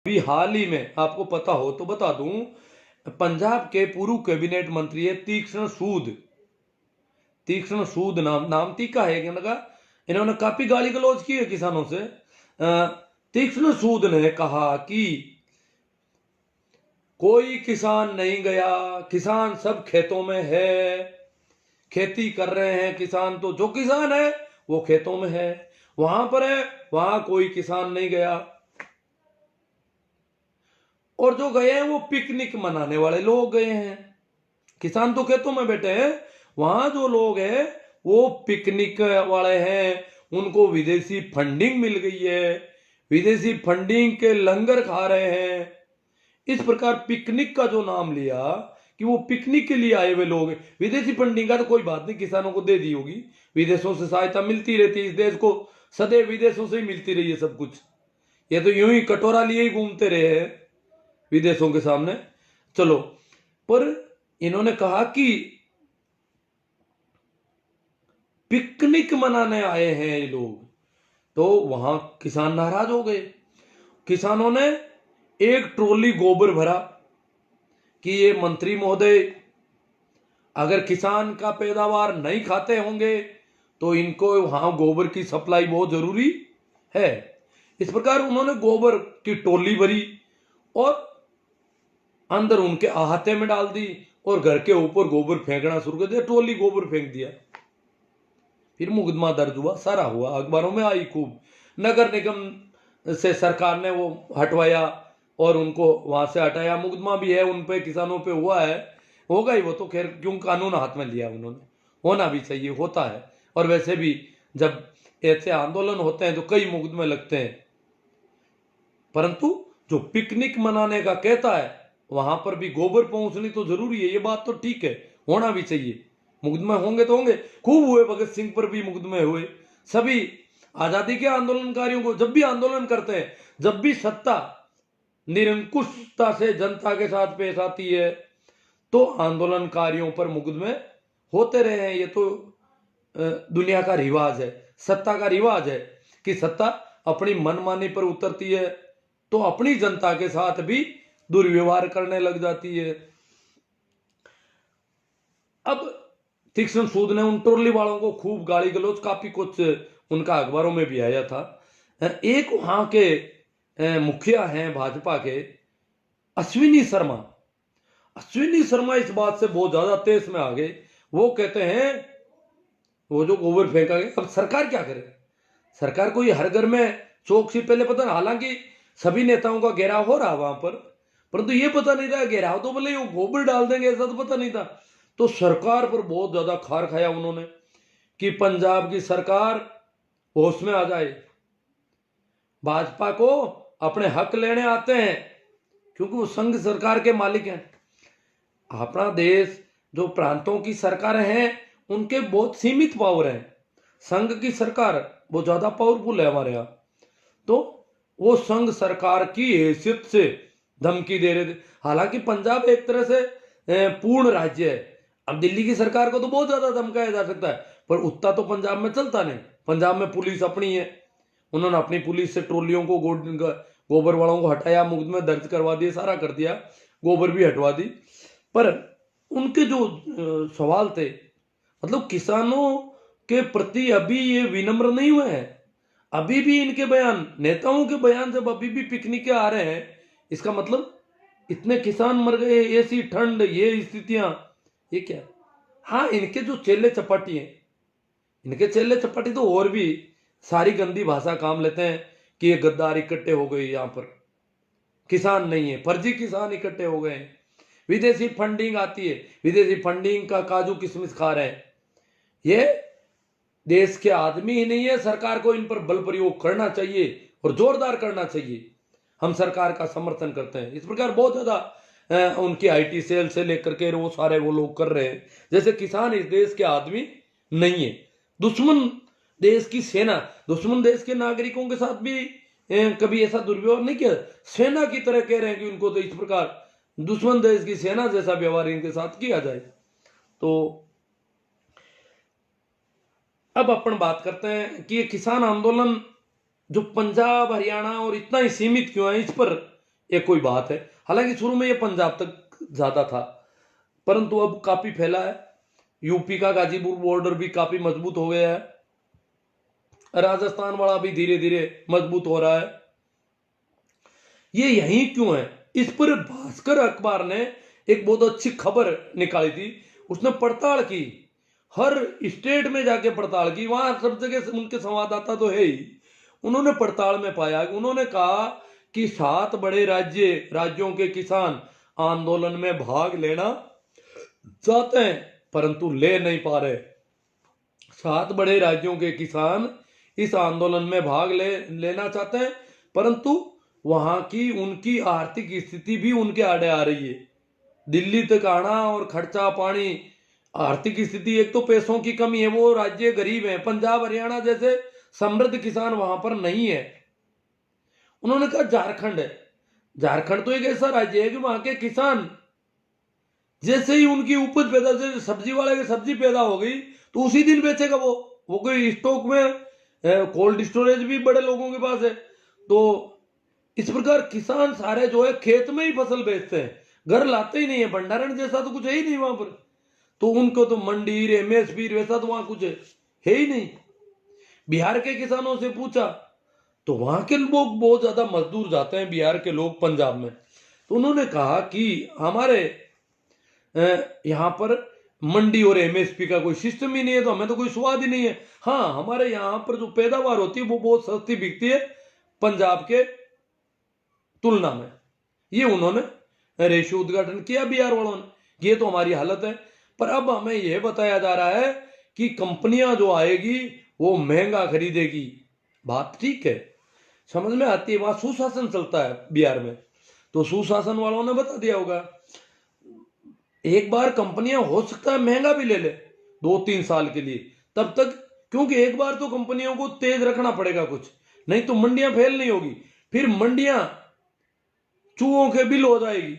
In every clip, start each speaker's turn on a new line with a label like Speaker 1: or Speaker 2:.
Speaker 1: अभी हाल ही में आपको पता हो तो बता दूं, पंजाब के पूर्व कैबिनेट मंत्री है तीक्ष्ण सूद नाम तीखा है इनका। इन्होंने काफी गाली गलौज की है किसानों से। तीक्ष्ण सूद ने कहा कि कोई किसान नहीं गया, किसान सब खेतों में है, खेती कर रहे हैं किसान, तो जो किसान है वो खेतों में है, वहां पर है, वहां कोई किसान नहीं गया। और जो गए हैं वो पिकनिक मनाने वाले लोग गए हैं। किसान तो खेतों में बैठे हैं, वहां जो लोग हैं वो पिकनिक वाले हैं, उनको विदेशी फंडिंग मिल गई है, विदेशी फंडिंग के लंगर खा रहे हैं। इस प्रकार पिकनिक का जो नाम लिया कि वो पिकनिक के लिए आए हुए लोग हैं। विदेशी फंडिंग का तो कोई बात नहीं, किसानों को दे दी होगी, विदेशों से सहायता मिलती रहती है, इस देश को सदैव विदेशों से ही मिलती रही है सब कुछ। ये तो यूं ही कटोरा लिए ही घूमते रहे हैं विदेशों के सामने। चलो, पर इन्होंने कहा कि पिकनिक मनाने आए हैं ये लोग, तो वहां किसान नाराज हो गए। किसानों ने एक ट्रॉली गोबर भरा कि ये मंत्री महोदय, अगर किसान का पैदावार नहीं खाते होंगे तो इनको वहां गोबर की सप्लाई बहुत जरूरी है। इस प्रकार उन्होंने गोबर की टोली भरी और अंदर उनके अहाते में डाल दी और घर के ऊपर गोबर फेंकना शुरू कर दिया, ट्रॉली गोबर फेंक दिया। फिर मुकदमा दर्ज हुआ, सारा हुआ, अखबारों में आई खूब। नगर निगम से सरकार ने वो हटवाया और उनको वहां से हटाया, मुकदमा भी है उन पे, किसानों पे हुआ है, होगा ही वो तो, खैर क्यों कानून हाथ में लिया उन्होंने, होना भी चाहिए, होता है। और वैसे भी जब ऐसे आंदोलन होते हैं तो कई मुकदमे लगते हैं, परंतु जो पिकनिक मनाने का कहता है वहां पर भी गोबर पहुंचनी तो जरूरी है, ये बात तो ठीक है, होना भी चाहिए। मुकदमे होंगे तो होंगे, खूब हुए, भगत सिंह पर भी मुकदमे हुए। सभी आजादी के आंदोलनकारियों को जब भी आंदोलन करते हैं, जब भी सत्ता निरंकुशता से जनता के साथ पेश आती है तो आंदोलनकारियों पर मुकदमे होते रहे हैं। ये तो दुनिया का रिवाज है, सत्ता का रिवाज है कि सत्ता अपनी मनमानी पर उतरती है तो अपनी जनता के साथ भी दुर्व्यवहार करने लग जाती है। अब तीक्ष्ण सूद ने उन ट्रॉली वालों को खूब गाली गलौज, काफी कुछ उनका अखबारों में भी आया था। एक वहां के मुखिया हैं भाजपा के, अश्विनी शर्मा। अश्विनी शर्मा इस बात से बहुत ज्यादा तेज में आ गए। वो कहते हैं वो जो गोबर फेंका गया, अब सरकार क्या करे? सरकार को ये हर घर में चौकसी पहले पता ना, हालांकि सभी नेताओं का घेराव हो रहा वहां पर, परंतु ये पता नहीं था घेराव तो बोले वो गोबर डाल देंगे, ऐसा तो पता नहीं था। तो सरकार पर बहुत ज्यादा खार खाया उन्होंने कि पंजाब की सरकार होश में आ जाए, भाजपा को अपने हक लेने आते हैं क्योंकि वो संघ सरकार के मालिक हैं। अपना देश जो प्रांतों की सरकार हैं उनके बहुत सीमित पावर है, संघ की सरकार बहुत ज्यादा पावरफुल है हमारे यहाँ। तो वो संघ सरकार की हैसियत से धमकी दे रहे थे। हालांकि पंजाब एक तरह से पूर्ण राज्य है, अब दिल्ली की सरकार को तो बहुत ज्यादा धमकाया जा सकता है, पर उतना तो पंजाब में चलता नहीं। पंजाब में पुलिस अपनी है, उन्होंने अपनी पुलिस से ट्रोलियों को गोबर वालों को हटाया, मुकदमे दर्ज करवा दिए, सारा कर दिया, गोबर भी हटवा दी। पर उनके जो सवाल थे, मतलब किसानों के प्रति अभी ये विनम्र नहीं हुए हैं। अभी भी इनके बयान, नेताओं के बयान जब अभी भी पिकनिक आ रहे हैं, इसका मतलब इतने किसान मर गए, ऐसी ठंड, ये स्थितियां, ये क्या? हाँ, इनके जो चेले चपाटी हैं, इनके चेले चपाटी तो और भी सारी गंदी भाषा काम लेते हैं कि ये गद्दार इकट्ठे हो गए, यहां पर किसान नहीं है, फर्जी किसान इकट्ठे हो गए हैं, विदेशी फंडिंग आती है, विदेशी फंडिंग का काजू किशमिश खा रहे हैं। ये देश के आदमी ही नहीं है, सरकार को इन पर बल प्रयोग करना चाहिए और जोरदार करना चाहिए। हम सरकार का समर्थन करते हैं। इस प्रकार बहुत ज्यादा उनकी आईटी सेल से लेकर के वो सारे वो लोग कर रहे हैं जैसे किसान इस देश के आदमी नहीं है। दुश्मन देश की सेना, दुश्मन देश के नागरिकों के साथ भी कभी ऐसा दुर्व्यवहार नहीं किया, सेना की तरह कह रहे हैं कि उनको तो इस प्रकार दुश्मन देश की सेना जैसा व्यवहार इनके साथ किया जाए। तो अब अपन बात करते हैं कि ये किसान आंदोलन जो पंजाब हरियाणा और इतना ही सीमित क्यों है, इस पर ये कोई बात है। हालांकि शुरू में ये पंजाब तक ज्यादा था, परंतु अब काफी फैला है। यूपी का गाजीपुर बॉर्डर भी काफी मजबूत हो गया है, राजस्थान वाला भी धीरे धीरे मजबूत हो रहा है। ये यही क्यों है, इस पर भास्कर अखबार ने एक बहुत अच्छी खबर निकाली थी। उसने पड़ताल की, हर स्टेट में जाके पड़ताल की, वहां सब जगह उनके संवाददाता तो है ही। उन्होंने पड़ताल में पाया, उन्होंने कहा कि 7 बड़े राज्यों के किसान आंदोलन में भाग लेना चाहते हैं परंतु ले नहीं पा रहे। 7 बड़े राज्यों के किसान इस आंदोलन में भाग लेना चाहते हैं, परंतु वहां की उनकी आर्थिक स्थिति भी उनके आड़े आ रही है। दिल्ली तक आना और खर्चा पानी, आर्थिक स्थिति, एक तो पैसों की कमी है, वो राज्य गरीब है। पंजाब हरियाणा जैसे समृद्ध किसान वहां पर नहीं है। उन्होंने कहा झारखंड है, झारखंड तो एक ऐसा राज्य है कि वहां के किसान जैसे ही उनकी उपज पैदा, जैसे सब्जी वाले की सब्जी पैदा हो गई तो उसी दिन बेचेगा वो कोई स्टॉक में, कोल्ड स्टोरेज भी बड़े लोगों के पास है। तो इस प्रकार किसान सारे जो है खेत में ही फसल बेचते हैं, घर लाते ही नहीं है, भंडारण जैसा तो कुछ है ही नहीं वहां पर। तो उनको तो मंडी एमएसपी वैसा तो वहां कुछ है ही नहीं। बिहार के किसानों से पूछा तो वहां के लोग बहुत ज्यादा मजदूर जाते हैं, बिहार के लोग पंजाब में। तो उन्होंने कहा कि हमारे यहाँ पर मंडी और एमएसपी का कोई सिस्टम ही नहीं है, तो हमें तो कोई स्वाद ही नहीं है। हाँ, हमारे यहाँ पर जो पैदावार होती है वो बहुत सस्ती बिकती है पंजाब के तुलना में। ये उन्होंने रेशियो उद्घाटन किया बिहार वालों ने, ये तो हमारी हालत है। पर अब हमें यह बताया जा रहा है कि कंपनियां जो आएगी वो महंगा खरीदेगी। बात ठीक है, समझ में आती है, वहां सुशासन चलता है बिहार में, तो सुशासन वालों ने बता दिया होगा। एक बार कंपनियां हो सकता है महंगा भी ले ले 2-3 साल के लिए, तब तक, क्योंकि एक बार तो कंपनियों को तेज रखना पड़ेगा कुछ, नहीं तो मंडियां फेल नहीं होगी। फिर मंडियां चूहों के बिल हो जाएगी,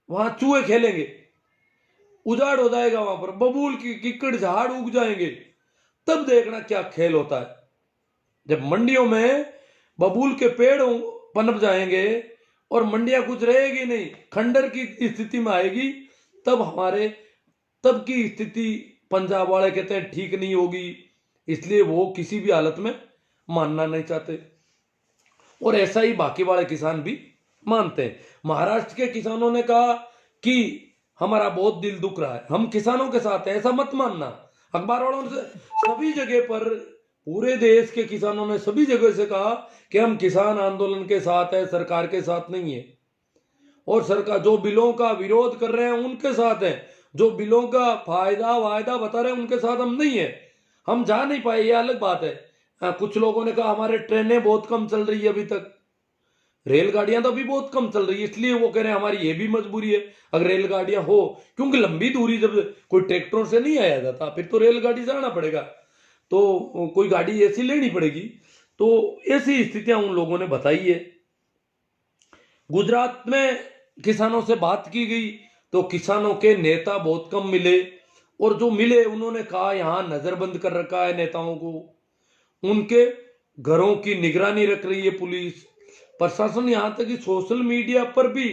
Speaker 1: वहां चूहे खेलेंगे, उजाड़ हो जाएगा, वहां पर बबूल की किक्कड़ झाड़ उग जाएंगे। तब देखना क्या खेल होता है। जब मंडियों में बबूल के पेड़ पनप जाएंगे और मंडियां कुछ रहेगी नहीं, खंडर की स्थिति में आएगी, तब की स्थिति पंजाब वाले कहते हैं ठीक नहीं होगी। इसलिए वो किसी भी हालत में मानना नहीं चाहते, और ऐसा ही बाकी वाले किसान भी मानते हैं। महाराष्ट्र के किसानों ने कहा कि हमारा बहुत दिल दुख रहा है, हम किसानों के साथ हैं, ऐसा मत मानना। अखबार वालों से सभी जगह पर, पूरे देश के किसानों ने सभी जगह से कहा कि हम किसान आंदोलन के साथ है, सरकार के साथ नहीं है। और सरकार जो बिलों का विरोध कर रहे हैं उनके साथ है, जो बिलों का फायदा वायदा बता रहे हैं उनके साथ हम नहीं है। हम जा नहीं पाए, ये अलग बात है। कुछ लोगों ने कहा हमारे ट्रेनें बहुत कम चल रही है, अभी तक रेलगाड़ियां तो अभी बहुत कम चल रही है, इसलिए वो कह रहे हैं हमारी ये भी मजबूरी है अगर रेलगाड़ियां हो, क्योंकि लंबी दूरी जब कोई ट्रैक्टरों से नहीं आया जाता, फिर तो रेलगाड़ी से आना पड़ेगा, तो कोई गाड़ी ऐसी लेनी पड़ेगी। तो ऐसी स्थितियां उन लोगों ने बताई है। गुजरात में किसानों से बात की गई तो किसानों के नेता बहुत कम मिले, और जो मिले उन्होंने कहा यहां नजरबंद कर रखा है नेताओं को, उनके घरों की निगरानी रख रही है पुलिस प्रशासन, यहां तक कि सोशल मीडिया पर भी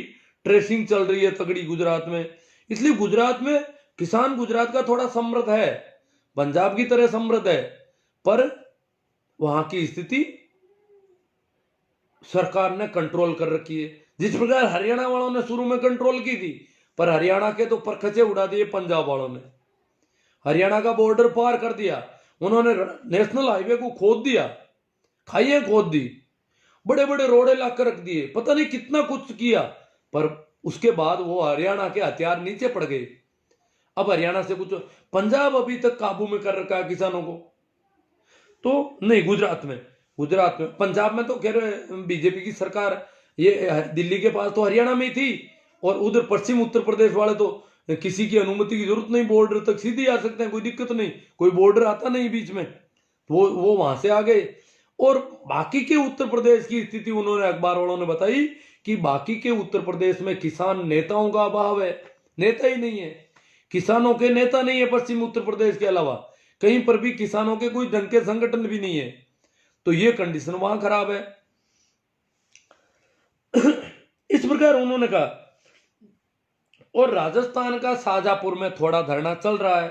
Speaker 1: ट्रेसिंग चल रही है तगड़ी गुजरात में। इसलिए गुजरात में किसान, गुजरात का थोड़ा समृद्ध है, पंजाब की तरह समृद्ध है, पर वहां की स्थिति सरकार ने कंट्रोल कर रखी है। जिस प्रकार हरियाणा वालों ने शुरू में कंट्रोल की थी, पर हरियाणा के तो परखचे उड़ा दिए पंजाब वालों ने। हरियाणा का बॉर्डर पार कर दिया उन्होंने, नेशनल हाईवे को खोद दिया, खाइयां खोद दी, बड़े बड़े रोडे लाकर रख दिए, पता नहीं कितना कुछ किया, पर उसके बाद वो हरियाणा के हथियार नीचे पड़ गए। अब हरियाणा से कुछ, पंजाब अभी तक काबू में कर रखा है किसानों को, तो नहीं गुजरात में, पंजाब में तो कह रहे बीजेपी की सरकार, ये दिल्ली के पास तो हरियाणा में ही थी, और उधर पश्चिम उत्तर प्रदेश वाले तो किसी की अनुमति की जरूरत नहीं, बॉर्डर तक सीधे आ सकते हैं, कोई दिक्कत नहीं, कोई बॉर्डर आता नहीं बीच में, वो वहां से आ गए। और बाकी के उत्तर प्रदेश की स्थिति उन्होंने, अखबार वालों ने बताई कि बाकी के उत्तर प्रदेश में किसान नेताओं का अभाव है, नेता ही नहीं है, किसानों के नेता नहीं है पश्चिम उत्तर प्रदेश के अलावा, कहीं पर भी किसानों के कोई ढंग के संगठन भी नहीं है, तो ये कंडीशन वहां खराब है। इस प्रकार उन्होंने कहा। और राजस्थान का शाजापुर में थोड़ा धरना चल रहा है।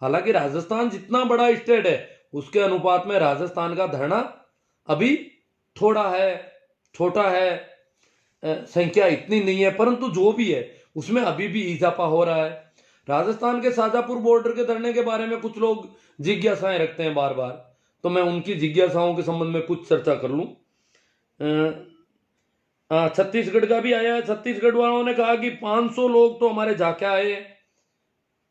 Speaker 1: हालांकि राजस्थान जितना बड़ा स्टेट है उसके अनुपात में राजस्थान का धरना अभी थोड़ा है, छोटा है, संख्या इतनी नहीं है, परंतु जो भी है उसमें अभी भी इजाफा हो रहा है। राजस्थान के शाजापुर बॉर्डर के धरने के बारे में कुछ लोग जिज्ञासाएं रखते हैं बार बार, तो मैं उनकी जिज्ञासाओं के संबंध में कुछ चर्चा कर लूं। छत्तीसगढ़ का भी आया है। छत्तीसगढ़ वालों ने कहा कि 500 लोग तो हमारे जाके आए,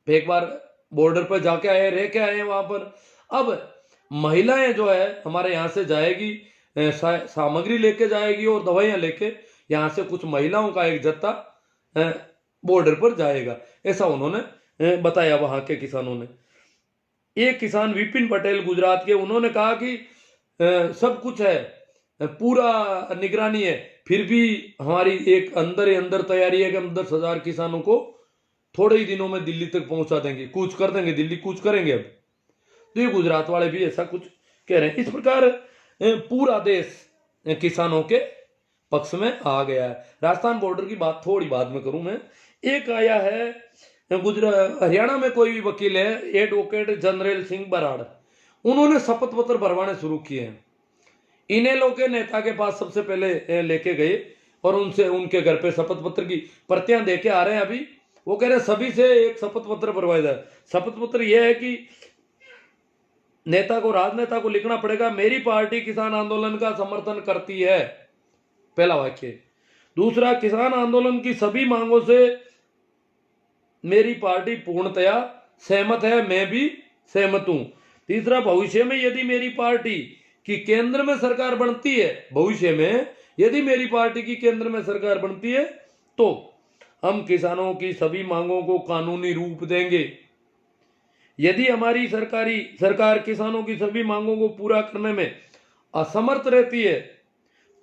Speaker 1: एक बार बॉर्डर पर जाके आए, रह के आए वहां पर। अब महिलाएं जो है हमारे यहाँ से जाएगी, सामग्री लेके जाएगी और दवाइयां लेके यहाँ से कुछ महिलाओं का एक जत्था बॉर्डर पर जाएगा, ऐसा उन्होंने बताया वहां के किसानों ने। एक किसान विपिन पटेल गुजरात के, उन्होंने कहा कि सब कुछ है, पूरा निगरानी है, फिर भी हमारी एक अंदर ही अंदर तैयारी है कि हम 10,000 किसानों को थोड़े ही दिनों में दिल्ली तक पहुंचा देंगे, कूच कर देंगे, दिल्ली कूच करेंगे। अब तो ये गुजरात वाले भी ऐसा कुछ कह रहे हैं। इस प्रकार पूरा देश किसानों के पक्ष में आ गया है। राजस्थान बॉर्डर की बात थोड़ी बाद में करूं मैं। एक आया है हरियाणा में कोई भी वकील है, एडवोकेट जनरल सिंह बराड़, उन्होंने शपथ पत्र भरवाने शुरू किए हैं। इनेलो के नेता के पास सबसे पहले लेके गए और उनसे उनके घर पे शपथ पत्र की प्रतियां दे के आ रहे हैं। अभी वो कह रहे हैं सभी से एक शपथ पत्र भरवाया जाए। शपथ पत्र यह है कि नेता को, राजनेता को लिखना पड़ेगा, मेरी पार्टी किसान आंदोलन का समर्थन करती है, पहला वाक्य। दूसरा, किसान आंदोलन की सभी मांगों से मेरी पार्टी पूर्णतया सहमत है, मैं भी सहमत हूं। तीसरा, भविष्य में यदि मेरी पार्टी की केंद्र में सरकार बनती है, भविष्य में यदि मेरी पार्टी की केंद्र में सरकार बनती है तो हम किसानों की सभी मांगों को कानूनी रूप देंगे। यदि हमारी सरकार किसानों की सभी मांगों को पूरा करने में असमर्थ रहती है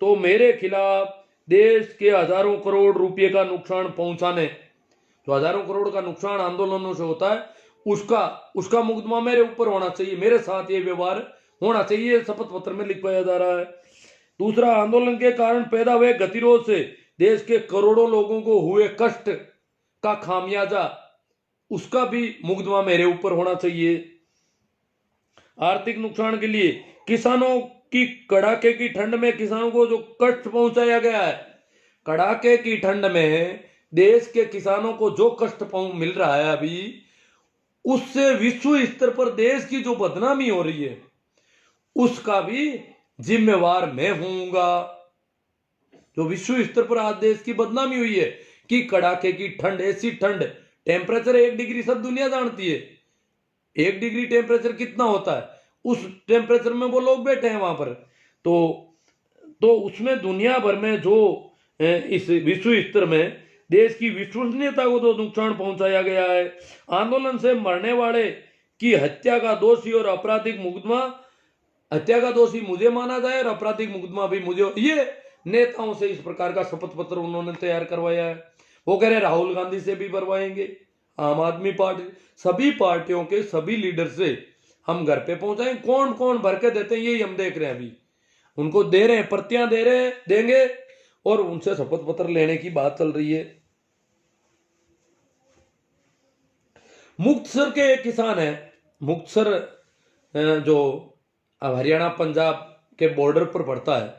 Speaker 1: तो मेरे खिलाफ देश के हजारों करोड़ रुपए का नुकसान पहुंचाने, तो हजारों करोड़ का नुकसान आंदोलनों से होता है, उसका मुकदमा मेरे ऊपर होना चाहिए, मेरे साथ ये व्यवहार होना चाहिए, शपथ पत्र में लिखवाया जा रहा है। दूसरा, आंदोलन के कारण पैदा हुए गतिरोध से देश के करोड़ों लोगों को हुए कष्ट का खामियाजा, उसका भी मुकदमा मेरे ऊपर होना चाहिए। आर्थिक नुकसान के लिए किसानों की कड़ाके की ठंड में किसानों को जो कष्ट पहुंचाया गया है, कड़ाके की ठंड में देश के किसानों को जो कष्ट मिल रहा है अभी, उससे विश्व स्तर पर देश की जो बदनामी हो रही है उसका भी जिम्मेवार मैं होऊंगा। जो विश्व स्तर पर आज देश की बदनामी हुई है कि कड़ाके की ठंड, ऐसी ठंड, टेम्परेचर 1 डिग्री सब दुनिया जानती है, 1 डिग्री टेम्परेचर कितना होता है, उस टेम्परेचर में वो लोग बैठे हैं वहां पर, तो उसमें दुनिया भर में जो इस विश्व स्तर में देश की विश्वसनीयता को तो नुकसान पहुंचाया गया है। आंदोलन से मरने वाले की हत्या का दोषी और आपराधिक मुकदमा, हत्या का दोषी मुझे माना जाए और आपराधिक मुकदमा भी मुझे, ये नेताओं से इस प्रकार का शपथ पत्र उन्होंने तैयार करवाया है। वो कह रहे राहुल गांधी से भी भरवाएंगे, आम आदमी पार्टी, सभी पार्टियों के सभी लीडर से हम घर पे पहुंचाएंगे। कौन कौन भर के देते हैं यही हम देख रहे हैं, अभी उनको दे रहे हैं, प्रतियां दे रहे हैं, देंगे और उनसे शपथ पत्र लेने की बात चल रही है। मुक्तसर के एक किसान है, मुक्तसर जो हरियाणा पंजाब के बॉर्डर पर पड़ता है,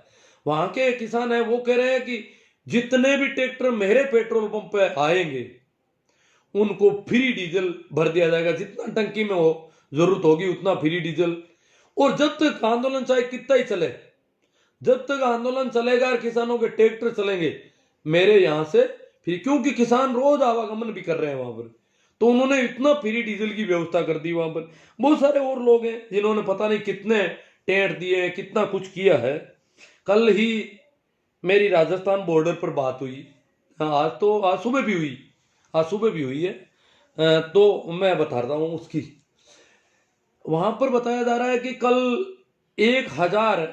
Speaker 1: वहां के किसान है, वो कह रहे हैं कि जितने भी ट्रैक्टर मेरे पेट्रोल पंप पे आएंगे उनको फ्री डीजल भर दिया जाएगा, जितना टंकी में हो जरूरत होगी उतना फ्री डीजल। और जब तक आंदोलन चाहे कितना ही चले, जब तक आंदोलन चलेगा और किसानों के ट्रैक्टर चलेंगे मेरे यहां से फिर, क्योंकि किसान रोज आवागमन भी कर रहे हैं वहां पर, तो उन्होंने इतना फ्री डीजल की व्यवस्था कर दी वहां पर। बहुत सारे और लोग हैं जिन्होंने पता नहीं कितने टेंट दिए, कितना कुछ किया है। कल ही मेरी राजस्थान बॉर्डर पर बात हुई, आज सुबह भी हुई है, तो मैं बता रहा हूं उसकी। वहां पर बताया जा रहा है कि कल 1,000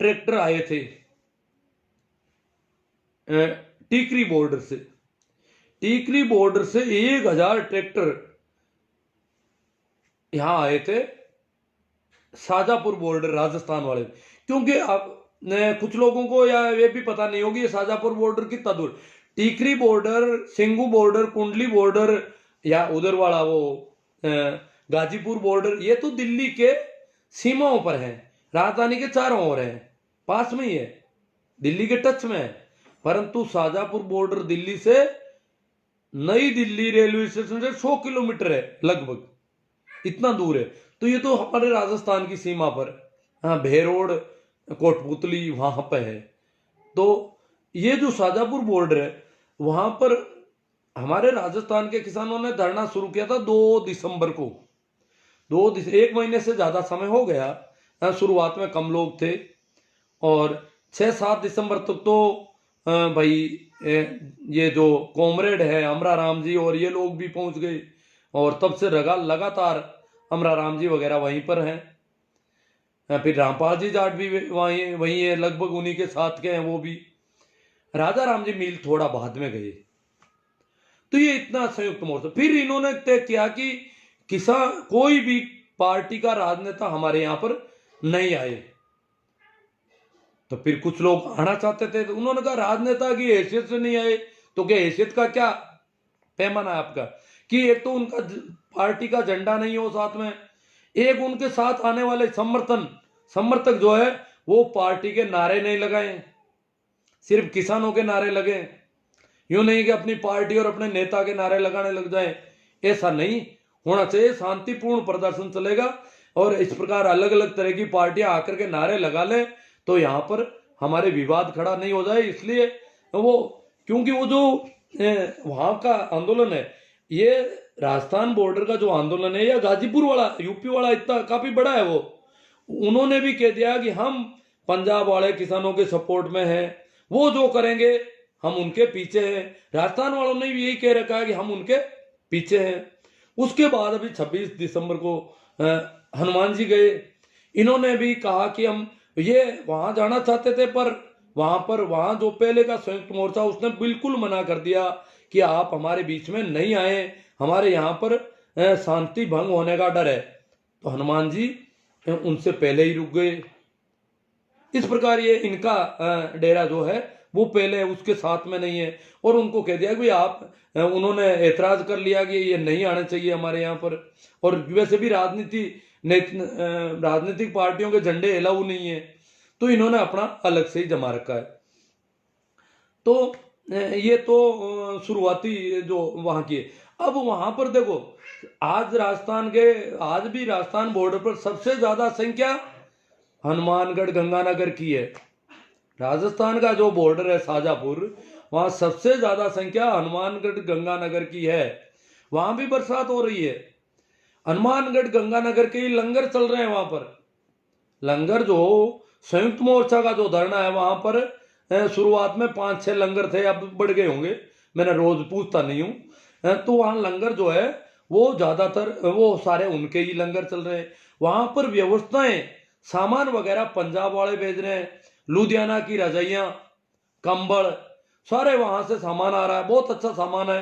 Speaker 1: ट्रैक्टर आए थे टीकरी बॉर्डर से, टीकरी बॉर्डर से 1,000 ट्रैक्टर यहां आए थे शाजापुर बॉर्डर राजस्थान वाले, क्योंकि अब कुछ लोगों को या ये भी पता नहीं होगी ये शाजापुर बॉर्डर कितना दूर, टीकरी बॉर्डर, सिंगू बॉर्डर, कुंडली बॉर्डर, या उधर वाला वो गाजीपुर बॉर्डर, ये तो दिल्ली के सीमाओं पर है, राजधानी के चारों ओर है, पास में ही है, दिल्ली के टच में है। परंतु शाजापुर बॉर्डर दिल्ली से, नई दिल्ली रेलवे स्टेशन से 100 किलोमीटर है लगभग, इतना दूर है। तो ये तो हमारे राजस्थान की सीमा पर, हाँ, भेरोड, कोटपुतली वहां पे है। तो ये जो शाजापुर बॉर्डर है वहां पर हमारे राजस्थान के किसानों ने धरना शुरू किया था 2 दिसंबर को। 1 महीने से ज्यादा समय हो गया। शुरुआत में कम लोग थे और 6-7 दिसंबर तक तो भाई ये जो कॉमरेड है अमरा राम जी और ये लोग भी पहुंच गए, और तब से लगातार अमरा राम जी वगैरह वहीं पर हैं। फिर रामपाल जी जाट भी वहीं है, लगभग उन्हीं के साथ के हैं वो भी। राजा राम जी मील थोड़ा बाद में गए। तो ये इतना संयुक्त मोर्चा। फिर इन्होंने तय किया कि किसान कोई भी पार्टी का राजनेता हमारे यहां पर नहीं आए। तो फिर कुछ लोग आना चाहते थे, तो उन्होंने कहा राजनेता की हैसियत से नहीं आए तो क्या हैसियत का क्या पैमाना है आपका, कि एक तो उनका पार्टी का झंडा नहीं हो साथ में, एक उनके साथ आने वाले समर्थक जो है वो पार्टी के नारे नहीं लगाए, सिर्फ किसानों के नारे लगे। यूं नहीं कि अपनी पार्टी और अपने नेता के नारे लगाने लग जाए, ऐसा नहीं होना चाहिए। शांतिपूर्ण प्रदर्शन चलेगा, और इस प्रकार अलग अलग तरह की पार्टियां आकर के नारे लगा ले तो यहाँ पर हमारे विवाद खड़ा नहीं हो जाए। इसलिए वो, क्योंकि वो जो वहां का आंदोलन है, ये राजस्थान बॉर्डर का जो आंदोलन है या गाजीपुर वाला, यूपी वाला, इतना काफी बड़ा है। वो उन्होंने भी कह दिया कि हम पंजाब वाले किसानों के सपोर्ट में हैं, वो जो करेंगे हम उनके पीछे हैं। राजस्थान वालों ने भी यही कह रखा है कि हम उनके पीछे हैं। उसके बाद अभी 26 दिसंबर को हनुमान जी गए, इन्होंने भी कहा कि हम ये वहां जाना चाहते थे, पर वहां जो पहले का संयुक्त मोर्चा उसने बिल्कुल मना कर दिया कि आप हमारे बीच में नहीं आए, हमारे यहाँ पर शांति भंग होने का डर है। तो हनुमान जी उनसे पहले ही रुक गए। इस प्रकार ये इनका डेरा जो है वो पहले उसके साथ में नहीं है, और उनको कह दिया कि आप, उन्होंने एतराज कर लिया कि ये नहीं आना चाहिए हमारे यहाँ पर। और वैसे भी राजनीतिक पार्टियों के झंडे अलाउ नहीं है, तो इन्होंने अपना अलग से ही जमा रखा है। तो ये तो शुरुआती जो वहां की है। अब वहां पर देखो, आज भी राजस्थान बॉर्डर पर सबसे ज्यादा संख्या हनुमानगढ़ गंगानगर की है। राजस्थान का जो बॉर्डर है शाजापुर, वहां सबसे ज्यादा संख्या हनुमानगढ़ गंगानगर की है। वहां भी बरसात हो रही है। हनुमानगढ़ गंगानगर के ही लंगर चल रहे हैं वहां पर। लंगर जो संयुक्त मोर्चा का जो धरना है वहां पर शुरुआत में 5-6 लंगर थे, अब बढ़ गए होंगे, मैंने रोज पूछता नहीं हूं। तो वहां लंगर जो है वो ज्यादातर वो सारे उनके ही लंगर चल रहे हैं। वहां पर व्यवस्थाएं, सामान वगैरह पंजाब वाले भेज रहे हैं, लुधियाना की रजाइयां, कंबल, सारे वहां से सामान आ रहा है, बहुत अच्छा सामान है।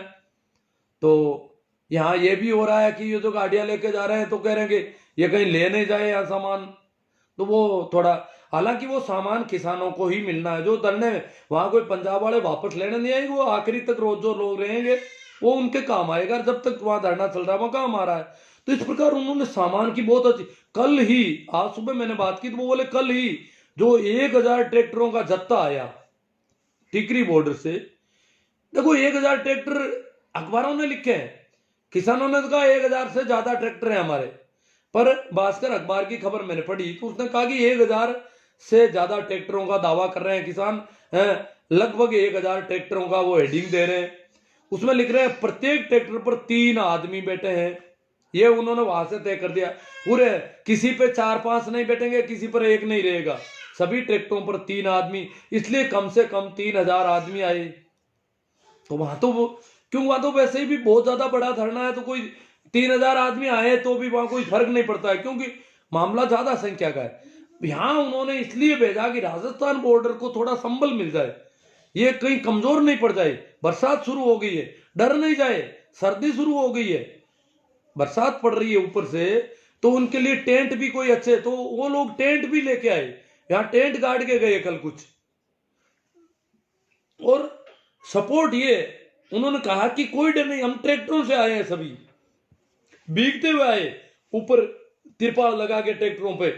Speaker 1: तो यहाँ ये भी हो रहा है कि ये जो गाड़ियां लेके जा रहे हैं तो कह रहे हैं कि ये कहीं ले नहीं जाए यहाँ सामान। तो वो थोड़ा, हालांकि वो सामान किसानों को ही मिलना है जो धरने में, वहां कोई पंजाब वाले वापस लेने नहीं आएंगे, वो आखिरी तक रोज जो लोग रहेंगे वो उनके काम आएगा। जब तक वहां धरना चल रहा है वहां काम आ रहा है। तो इस प्रकार उन्होंने सामान की बहुत अच्छी, कल ही, आज सुबह मैंने बात की तो वो बोले कल ही जो 1000 ट्रैक्टरों का जत्था आया टिकरी बॉर्डर से। देखो 1000 ट्रैक्टर अखबारों ने लिखे हैं, किसानों ने तो कहा 1000 से ज्यादा ट्रैक्टर है हमारे, पर भास्कर अखबार की खबर मैंने पढ़ी तो उसने कहा कि 1000 से ज्यादा ट्रैक्टरों का दावा कर रहे हैं किसान। लगभग 1000 ट्रैक्टरों का वो हेडिंग दे रहे हैं, उसमें लिख रहे हैं प्रत्येक ट्रैक्टर पर 3 आदमी बैठे हैं। ये उन्होंने वहां से तय कर दिया। पूरे किसी पे 4-5 नहीं बैठेंगे, किसी पर एक नहीं रहेगा, सभी ट्रैक्टरों पर 3 आदमी, इसलिए कम से कम 3000 आदमी आए। तो वहां तो क्यों, वहां तो वैसे ही भी बहुत ज्यादा बड़ा धरना है, तो कोई 3000 आदमी आए तो भी वहां कोई फर्क नहीं पड़ता है, क्योंकि मामला ज्यादा संख्या का है। यहां उन्होंने इसलिए भेजा कि राजस्थान बॉर्डर को थोड़ा संबल मिल जाए, ये कहीं कमजोर नहीं पड़ जाए। बरसात शुरू हो गई है, डर नहीं जाए, सर्दी शुरू हो गई है, बरसात पड़ रही है ऊपर से, तो उनके लिए टेंट भी कोई अच्छे, तो वो लोग टेंट भी लेके आए। यहाँ टेंट गाड़ के गए कल कुछ। और सपोर्ट ये उन्होंने कहा कि कोई डर नहीं, हम ट्रैक्टरों से आए हैं, सभी भीगते हुए आए, ऊपर तिरपाल लगा के ट्रैक्टरों पे,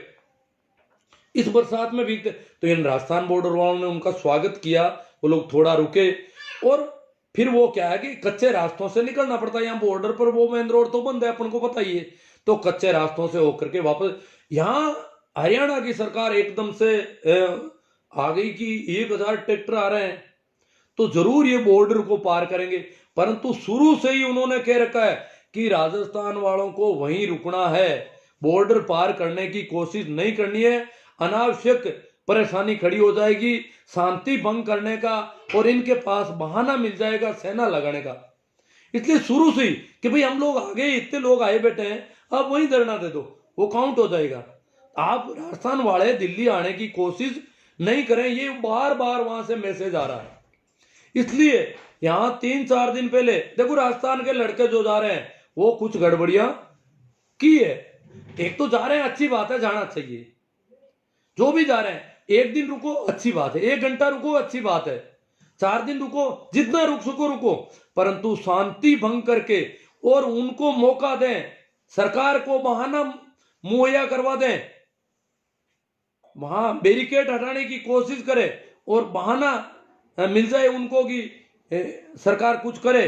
Speaker 1: इस बरसात में भीगते। तो इन राजस्थान बॉर्डर वालों ने उनका स्वागत किया, वो लोग थोड़ा रुके। और फिर वो क्या है कि कच्चे रास्तों से निकलना पड़ता है, यहाँ बॉर्डर पर वो मेन रोड तो बंद है, अपन को पता ही है। तो कच्चे रास्तों से होकर के वापस यहाँ हरियाणा की सरकार एकदम से आ गई कि 1000 ट्रैक्टर आ रहे हैं तो जरूर ये बॉर्डर को पार करेंगे। परंतु शुरू से ही उन्होंने कह रखा है कि राजस्थान वालों को वहीं रुकना है, बॉर्डर पार करने की कोशिश नहीं करनी है, अनावश्यक परेशानी खड़ी हो जाएगी, शांति भंग करने का और इनके पास बहाना मिल जाएगा सेना लगाने का। इसलिए शुरू से ही कि भाई हम लोग आ गए, इतने लोग आए बैठे हैं, अब वहीं धरना दे दो, वो काउंट हो जाएगा। आप राजस्थान वाले दिल्ली आने की कोशिश नहीं करें, ये बार बार वहां से मैसेज आ रहा है। इसलिए यहां 3-4 दिन पहले देखो राजस्थान के लड़के जो जा रहे हैं वो कुछ गड़बड़ियां की है। एक तो जा रहे हैं, अच्छी बात है, जाना चाहिए, जो भी जा रहे हैं, एक दिन रुको अच्छी बात है, 1 घंटा रुको अच्छी बात है, 4 दिन रुको, जितना रुक सको रुको, परंतु शांति भंग करके और उनको मौका दें, सरकार को बहाना मुहैया करवा दें, वहां बैरिकेड हटाने की कोशिश करे और बहाना मिल जाए उनको कि सरकार कुछ करे,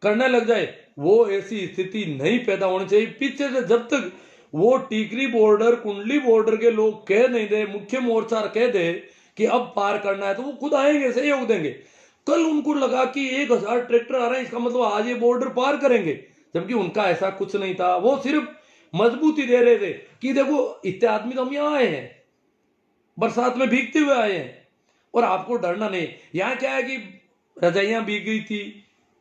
Speaker 1: करने लग जाए, वो ऐसी स्थिति नहीं पैदा होनी चाहिए। पीछे से जब तक वो टीकरी बॉर्डर, कुंडली बॉर्डर के लोग कह नहीं दे, मुख्य मोर्चा कह दे कि अब पार करना है, तो वो खुद आएंगे, सहयोग देंगे। कल उनको लगा कि 1000 ट्रैक्टर आ रहे हैं, इसका मतलब आज ये बॉर्डर पार करेंगे, जबकि उनका ऐसा कुछ नहीं था। वो सिर्फ मजबूती दे रहे थे कि देखो इतने आदमी तो हम यहाँ आए हैं, बरसात में भीगते हुए आए हैं और आपको डरना नहीं। यहाँ क्या है कि रजाइयां भीग गई थी,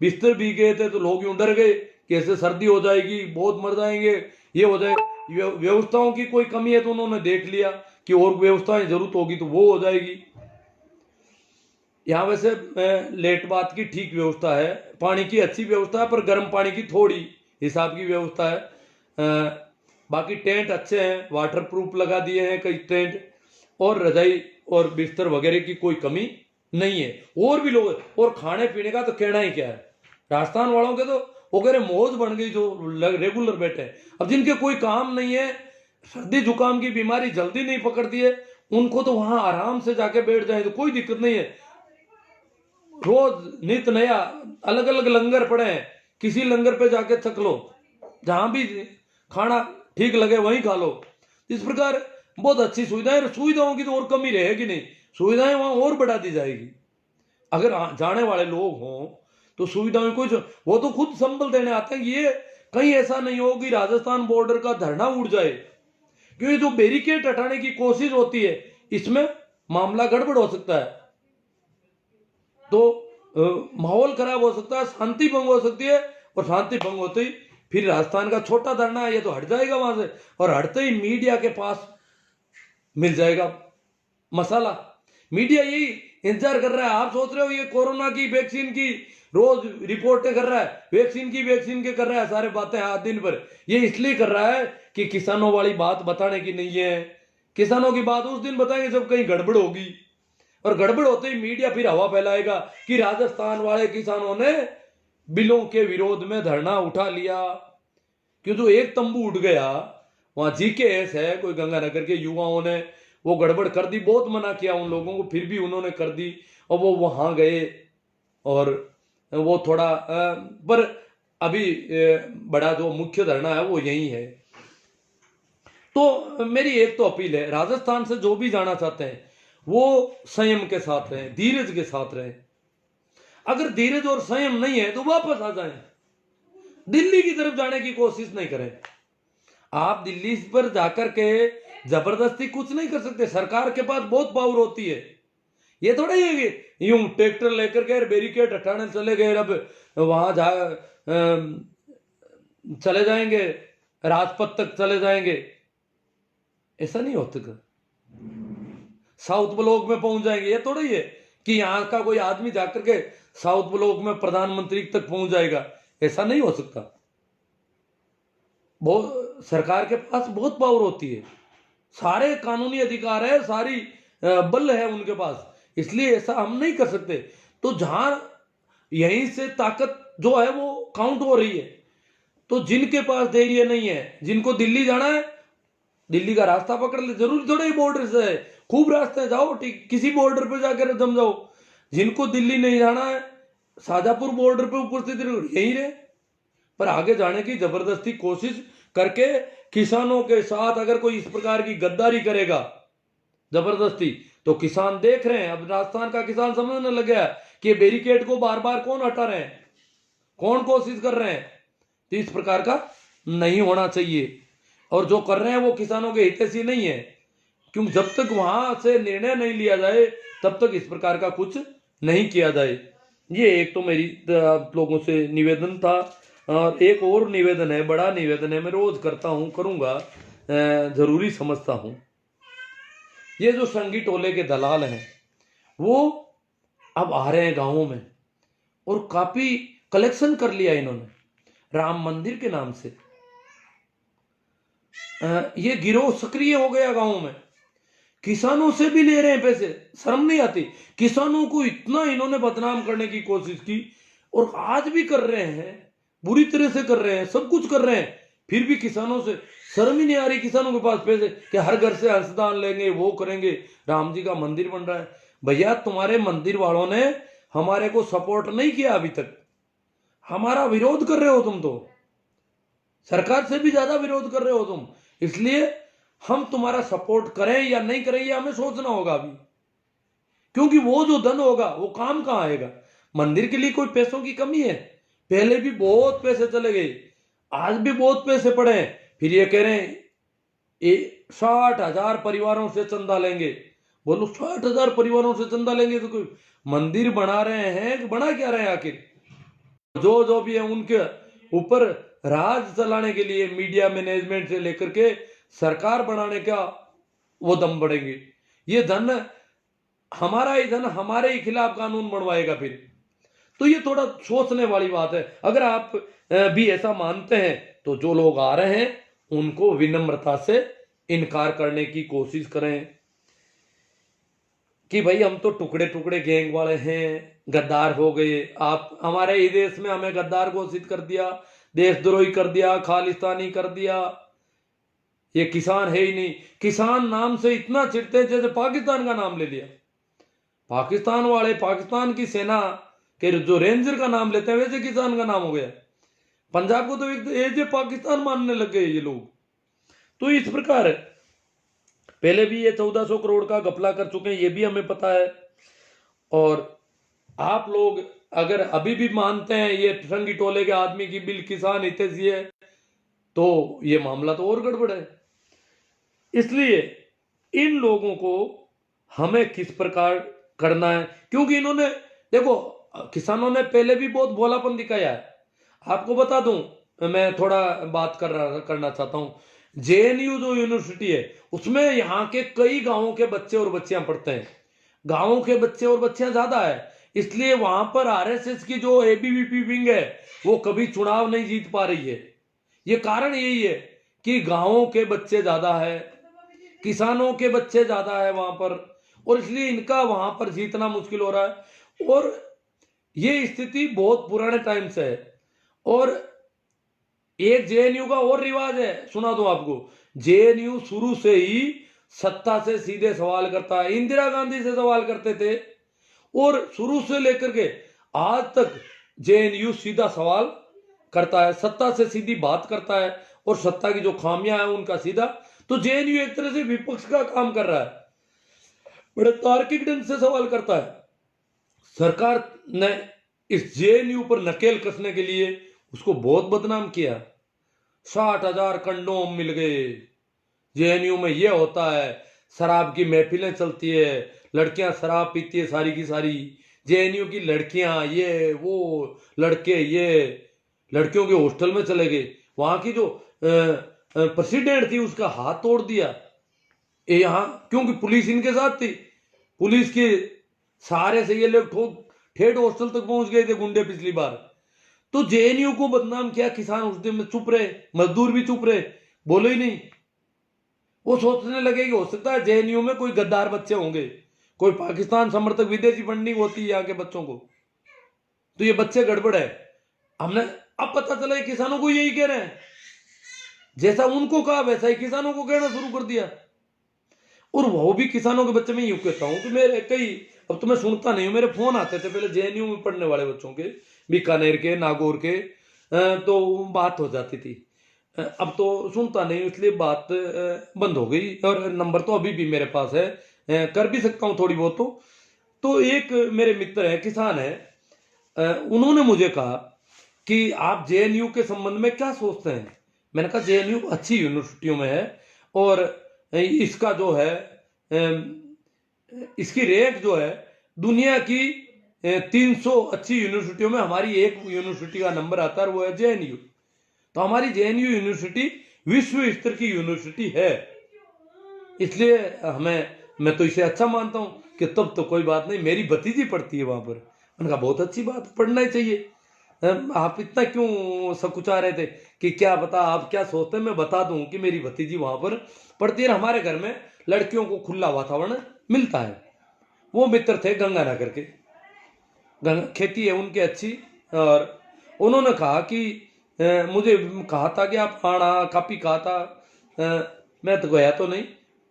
Speaker 1: बिस्तर भीग गए थे, तो लोग यूं डर गए कि ऐसे सर्दी हो जाएगी, बहुत मर जाएंगे, ये हो जाए। व्यवस्थाओं की कोई कमी है तो उन्होंने देख लिया कि और व्यवस्थाएं जरूरत होगी तो वो हो जाएगी। यहाँ वैसे लेट बात की ठीक व्यवस्था है, पानी की अच्छी व्यवस्था है, पर गर्म पानी की थोड़ी हिसाब की व्यवस्था है। बाकी टेंट अच्छे हैं, वाटर प्रूफ लगा दिए हैं कई टेंट, और रजाई और बिस्तर वगैरह की कोई कमी नहीं है। और भी लोग, और खाने पीने का तो कहना ही क्या है, राजस्थान वालों के तो वो कह रहे मौज बन गई, जो रेगुलर बैठे हैं। अब जिनके कोई काम नहीं है, सर्दी जुकाम की बीमारी जल्दी नहीं पकड़ती है, उनको तो वहां आराम से जाके बैठ जाए तो कोई दिक्कत नहीं है। रोज नित नया अलग अलग लंगर पड़े हैं, किसी लंगर पे जाके थक लो, जहां भी खाना ठीक लगे वहीं खा लो। इस प्रकार बहुत अच्छी सुविधाएं, सुविधाओं की तो और कमी रहेगी नहीं, सुविधाएं वहां और बढ़ा दी जाएगी। अगर जाने वाले लोग हों तो सुविधाएं कुछ, वो तो खुद संबल देने आते हैं। ये कहीं ऐसा नहीं हो कि राजस्थान बॉर्डर का धरना उड़ जाए, क्योंकि जो बैरिकेड हटाने की कोशिश होती है इसमें मामला गड़बड़ हो सकता है, तो माहौल खराब हो सकता है, शांति भंग हो सकती है, और शांति भंग होते ही फिर राजस्थान का छोटा धरना है ये तो हट जाएगा वहां से, और हटते ही मीडिया के पास मिल जाएगा मसाला। मीडिया यही इंतजार कर रहा है। आप सोच रहे हो ये कोरोना की वैक्सीन की रोज रिपोर्टें कर रहा है, वैक्सीन के कर रहा है सारे बातें आज दिन भर, ये इसलिए कर रहा है कि किसानों वाली बात बताने की नहीं है। किसानों की बात उस दिन बताएंगे जब कहीं गड़बड़ होगी, और गड़बड़ होते ही मीडिया फिर हवा फैलाएगा कि राजस्थान वाले किसानों ने बिलों के विरोध में धरना उठा लिया। क्यों, जो एक तंबू उठ गया वहां जीकेएस है, कोई गंगानगर के युवाओं ने वो गड़बड़ कर दी, बहुत मना किया उन लोगों को, फिर भी उन्होंने कर दी, और वो वहां गए, और वो थोड़ा पर अभी बड़ा जो मुख्य धरना है वो यही है। तो मेरी एक तो अपील है, राजस्थान से जो भी जाना चाहते हैं वो संयम के साथ रहें, धीरज के साथ रहें। अगर धीरज और संयम नहीं है तो वापस आ जाएं, दिल्ली की तरफ जाने की कोशिश नहीं करें। आप दिल्ली पर जाकर के जबरदस्ती कुछ नहीं कर सकते, सरकार के पास बहुत पावर होती है। ये थोड़ा ही है कि यूं ट्रैक्टर लेकर के बैरिकेड हटाने चले गए, अब वहां जा चले जाएंगे, राजपथ तक चले जाएंगे, ऐसा नहीं होता। साउथ ब्लॉक में पहुंच जाएंगे, ये थोड़ा ही है कि यहाँ का कोई आदमी जाकर के साउथ ब्लॉक में प्रधानमंत्री तक पहुंच जाएगा, ऐसा नहीं हो सकता। बहुत सरकार के पास बहुत पावर होती है, सारे कानूनी अधिकार है, सारी बल है उनके पास, इसलिए ऐसा हम नहीं कर सकते। तो जहां यहीं से ताकत जो है वो काउंट हो रही है। तो जिनके पास धैर्य नहीं है, जिनको दिल्ली जाना है, दिल्ली का रास्ता पकड़ ले, जरूरी थोड़ा ही बॉर्डर से है, खूब रास्ते जाओ, ठीक किसी बॉर्डर पे जाकर जम जाओ। जिनको दिल्ली नहीं जाना है, शाजापुर बॉर्डर पे उपस्थित यहीं रहे, पर आगे जाने की जबरदस्ती कोशिश करके किसानों के साथ अगर कोई इस प्रकार की गद्दारी करेगा जबरदस्ती, तो किसान देख रहे हैं। अब राजस्थान का किसान समझने लग गया कि ये बैरिकेड को बार बार कौन हटा रहे हैं, कौन कोशिश कर रहे हैं। तो इस प्रकार का नहीं होना चाहिए, और जो कर रहे हैं वो किसानों के हितैषी नहीं है, क्योंकि जब तक वहां से निर्णय नहीं लिया जाए तब तक इस प्रकार का कुछ नहीं किया जाए। ये एक तो मेरी आप लोगों से निवेदन था। और एक और निवेदन है, बड़ा निवेदन है, मैं रोज करता हूँ, करूंगा, जरूरी समझता हूँ। ये जो संगी टोले के दलाल हैं वो अब आ रहे हैं गांवों में, और काफी कलेक्शन कर लिया इन्होंने राम मंदिर के नाम से। ये गिरोह सक्रिय हो गया गांवों में, किसानों से भी ले रहे हैं पैसे, शर्म नहीं आती। किसानों को इतना इन्होंने बदनाम करने की कोशिश की, और आज भी कर रहे हैं, बुरी तरह से कर रहे हैं, सब कुछ कर रहे हैं, फिर भी किसानों से शर्म ही नहीं आ रही। किसानों के पास पैसे कि हर घर से अंशदान लेंगे, वो करेंगे, राम जी का मंदिर बन रहा है। भैया तुम्हारे मंदिर वालों ने हमारे को सपोर्ट नहीं किया अभी तक, हमारा विरोध कर रहे हो तुम, तो सरकार से भी ज्यादा विरोध कर रहे हो तुम। इसलिए हम तुम्हारा सपोर्ट करें या नहीं करें, ये हमें सोचना होगा अभी, क्योंकि वो जो धन होगा वो काम कहां आएगा। मंदिर के लिए कोई पैसों की कमी है? पहले भी बहुत पैसे चले गए, आज भी बहुत पैसे पड़े हैं, फिर ये कह रहे हैं 60,000 परिवारों से चंदा लेंगे। बोलो 60,000 परिवारों से चंदा लेंगे तो कोई मंदिर बना रहे हैं कि बना क्या रहे हैं आखिर? जो जो भी है उनके ऊपर राज चलाने के लिए मीडिया मैनेजमेंट से लेकर के सरकार बनाने का वो दम बढ़ेंगे। ये धन हमारा ही धन, हमारे ही खिलाफ कानून बनवाएगा फिर। तो ये थोड़ा सोचने वाली बात है। अगर आप भी ऐसा मानते हैं तो जो लोग आ रहे हैं उनको विनम्रता से इनकार करने की कोशिश करें कि भाई हम तो टुकड़े टुकड़े गैंग वाले हैं, गद्दार हो गए, आप हमारे ही देश में हमें गद्दार घोषित कर दिया, देशद्रोही कर दिया, खालिस्तानी कर दिया। ये किसान है ही नहीं, किसान नाम से इतना चिढ़ते हैं जैसे पाकिस्तान का नाम ले लिया। पाकिस्तान वाले पाकिस्तान की सेना के जो रेंजर का नाम लेते हैं वैसे किसान का नाम हो गया। पंजाब को तो एक एज पाकिस्तान मानने लग गए ये लोग। तो इस प्रकार पहले भी ये 1400 करोड़ का घपला कर चुके हैं, ये भी हमें पता है। और आप लोग अगर अभी भी मानते हैं ये संगी टोले के आदमी की बिल किसान हितैषी है, तो ये मामला तो और गड़बड़ है। इसलिए इन लोगों को हमें किस प्रकार करना है, क्योंकि इन्होंने देखो किसानों ने पहले भी बहुत भोलापन दिखाया है। आपको बता दूं, मैं थोड़ा बात करना चाहता हूं। जेएनयू जो यूनिवर्सिटी है उसमें यहाँ के कई गांवों के बच्चे और बच्चियां पढ़ते हैं, गांवों के बच्चे और बच्चियां ज्यादा है, इसलिए वहां पर आरएसएस की जो एबीवीपी विंग है वो कभी चुनाव नहीं जीत पा रही है। ये कारण यही है कि गांवों के बच्चे ज्यादा है, किसानों के बच्चे ज्यादा है वहां पर, और इसलिए इनका वहां पर जीतना मुश्किल हो रहा है। और ये स्थिति बहुत पुराने टाइम से है। और एक जेएनयू का और रिवाज है, सुना दूं आपको, जेएनयू शुरू से ही सत्ता से सीधे सवाल करता है, इंदिरा गांधी से सवाल करते थे, और शुरू से लेकर के आज तक जेएनयू सीधा सवाल करता है, सत्ता से सीधी बात करता है, और सत्ता की जो खामियां हैं उनका सीधा। तो जेएनयू एक तरह से विपक्ष का काम कर रहा है, बड़े तार्किक ढंग से सवाल करता है। सरकार ने इस जेएनयू पर नकेल कसने के लिए उसको बहुत बदनाम किया। 60,000 कंडोम मिल गए, जेएनयू में ये होता है, शराब की महफिलें चलती है, लड़कियां शराब पीती है सारी की सारी, जेएनयू की लड़कियां ये वो, लड़के ये, लड़कियों के हॉस्टल में चले गए, वहां की जो प्रेसिडेंट थी उसका हाथ तोड़ दिया यहाँ, क्योंकि पुलिस इनके साथ थी, पुलिस के सहारे से ये लोग ठेठ हॉस्टल तक पहुंच गए थे गुंडे पिछली बार। तो जेएनयू को बदनाम किया, किसान उस दिन में चुप रहे, मजदूर भी चुप रहे, बोले ही नहीं। वो सोचने लगे कि हो सकता है जेएनयू में कोई गद्दार बच्चे होंगे, कोई पाकिस्तान समर्थक विदेशी फंडिंग होती है यहाँ के बच्चों को, तो ये बच्चे गड़बड़ है। हमने अब पता चला ये किसानों को यही कह रहे हैं, जैसा उनको कहा वैसा ही किसानों को कहना शुरू कर दिया। और वो भी किसानों के बच्चे, में यूं कहता हूं कि मेरे कई, अब तो मैं सुनता नहीं हूं, मेरे फोन आते थे पहले जेएनयू में पढ़ने वाले बच्चों के, बीकानेर के, नागौर के, तो बात हो जाती थी। अब तो सुनता नहीं, इसलिए बात बंद हो गई। और नंबर तो अभी भी मेरे पास है, कर भी सकता हूँ थोड़ी बहुत। तो एक मेरे मित्र है, किसान है, उन्होंने मुझे कहा कि आप जेएनयू के संबंध में क्या सोचते हैं। मैंने कहा जेएनयू अच्छी यूनिवर्सिटियों में है, और इसका जो है इसकी रैंक जो है दुनिया की 300 अच्छी यूनिवर्सिटियों में हमारी एक यूनिवर्सिटी का नंबर आता है, वो है जेएनयू। तो हमारी जेएनयू यूनिवर्सिटी विश्व स्तर की यूनिवर्सिटी है, इसलिए मैं तो इसे अच्छा मानता हूं कि तब तो कोई बात नहीं, मेरी भतीजी पढ़ती है वहां पर। उनका बहुत अच्छी बात, पढ़ना ही चाहिए। आप इतना क्यों सकुचा रहे थे कि क्या बता आप क्या सोचते हैं, मैं बता दूं कि मेरी भतीजी वहां पर पढ़ती है। हमारे घर में लड़कियों को खुला वातावरण मिलता है। वो मित्र थे गंगानगर के, खेती है उनकी अच्छी, और उन्होंने कहा कि मुझे कहा था कि आप आना, काफी कहा था, मैं तो गया तो नहीं,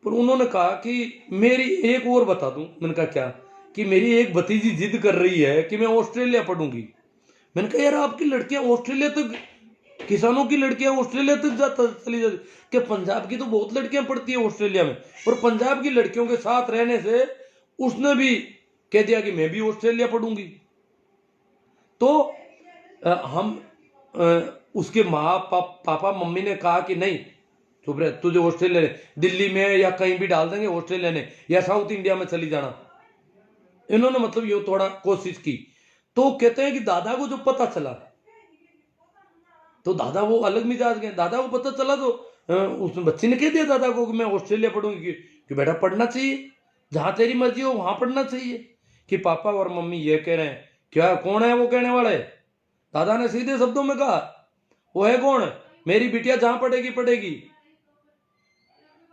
Speaker 1: पर उन्होंने कहा कि मेरी एक और बता दूं। मैंने कहा क्या? कि मेरी एक भतीजी जिद कर रही है कि मैं ऑस्ट्रेलिया पढ़ूंगी। मैंने कहा यार आपकी लड़कियां ऑस्ट्रेलिया तक, किसानों की लड़कियां ऑस्ट्रेलिया तक चली जाती, कि पंजाब की तो बहुत लड़कियां पढ़ती है ऑस्ट्रेलिया में, और पंजाब की लड़कियों के साथ रहने से उसने भी कह दिया कि मैं भी ऑस्ट्रेलिया पढ़ूंगी। तो हम उसके माँ पापा मम्मी ने कहा कि नहीं चुप रहे, तुझे ऑस्ट्रेलिया दिल्ली में या कहीं भी डाल देंगे, ऑस्ट्रेलिया ने या साउथ इंडिया में चली जाना। इन्होंने मतलब ये थोड़ा कोशिश की। तो कहते हैं कि दादा को जो पता चला, तो दादा वो अलग मिजाज गए। दादा को पता चला तो उस बच्ची ने कह दिया दादा को कि मैं ऑस्ट्रेलिया पढ़ूंगी, कि बेटा पढ़ना चाहिए, जहां तेरी मर्जी हो वहां पढ़ना चाहिए। कि पापा और मम्मी ये कह रहे हैं, क्या कौन है वो कहने वाले? दादा ने सीधे शब्दों में कहा, वो है कौन? मेरी बिटिया जहां पढ़ेगी पढ़ेगी।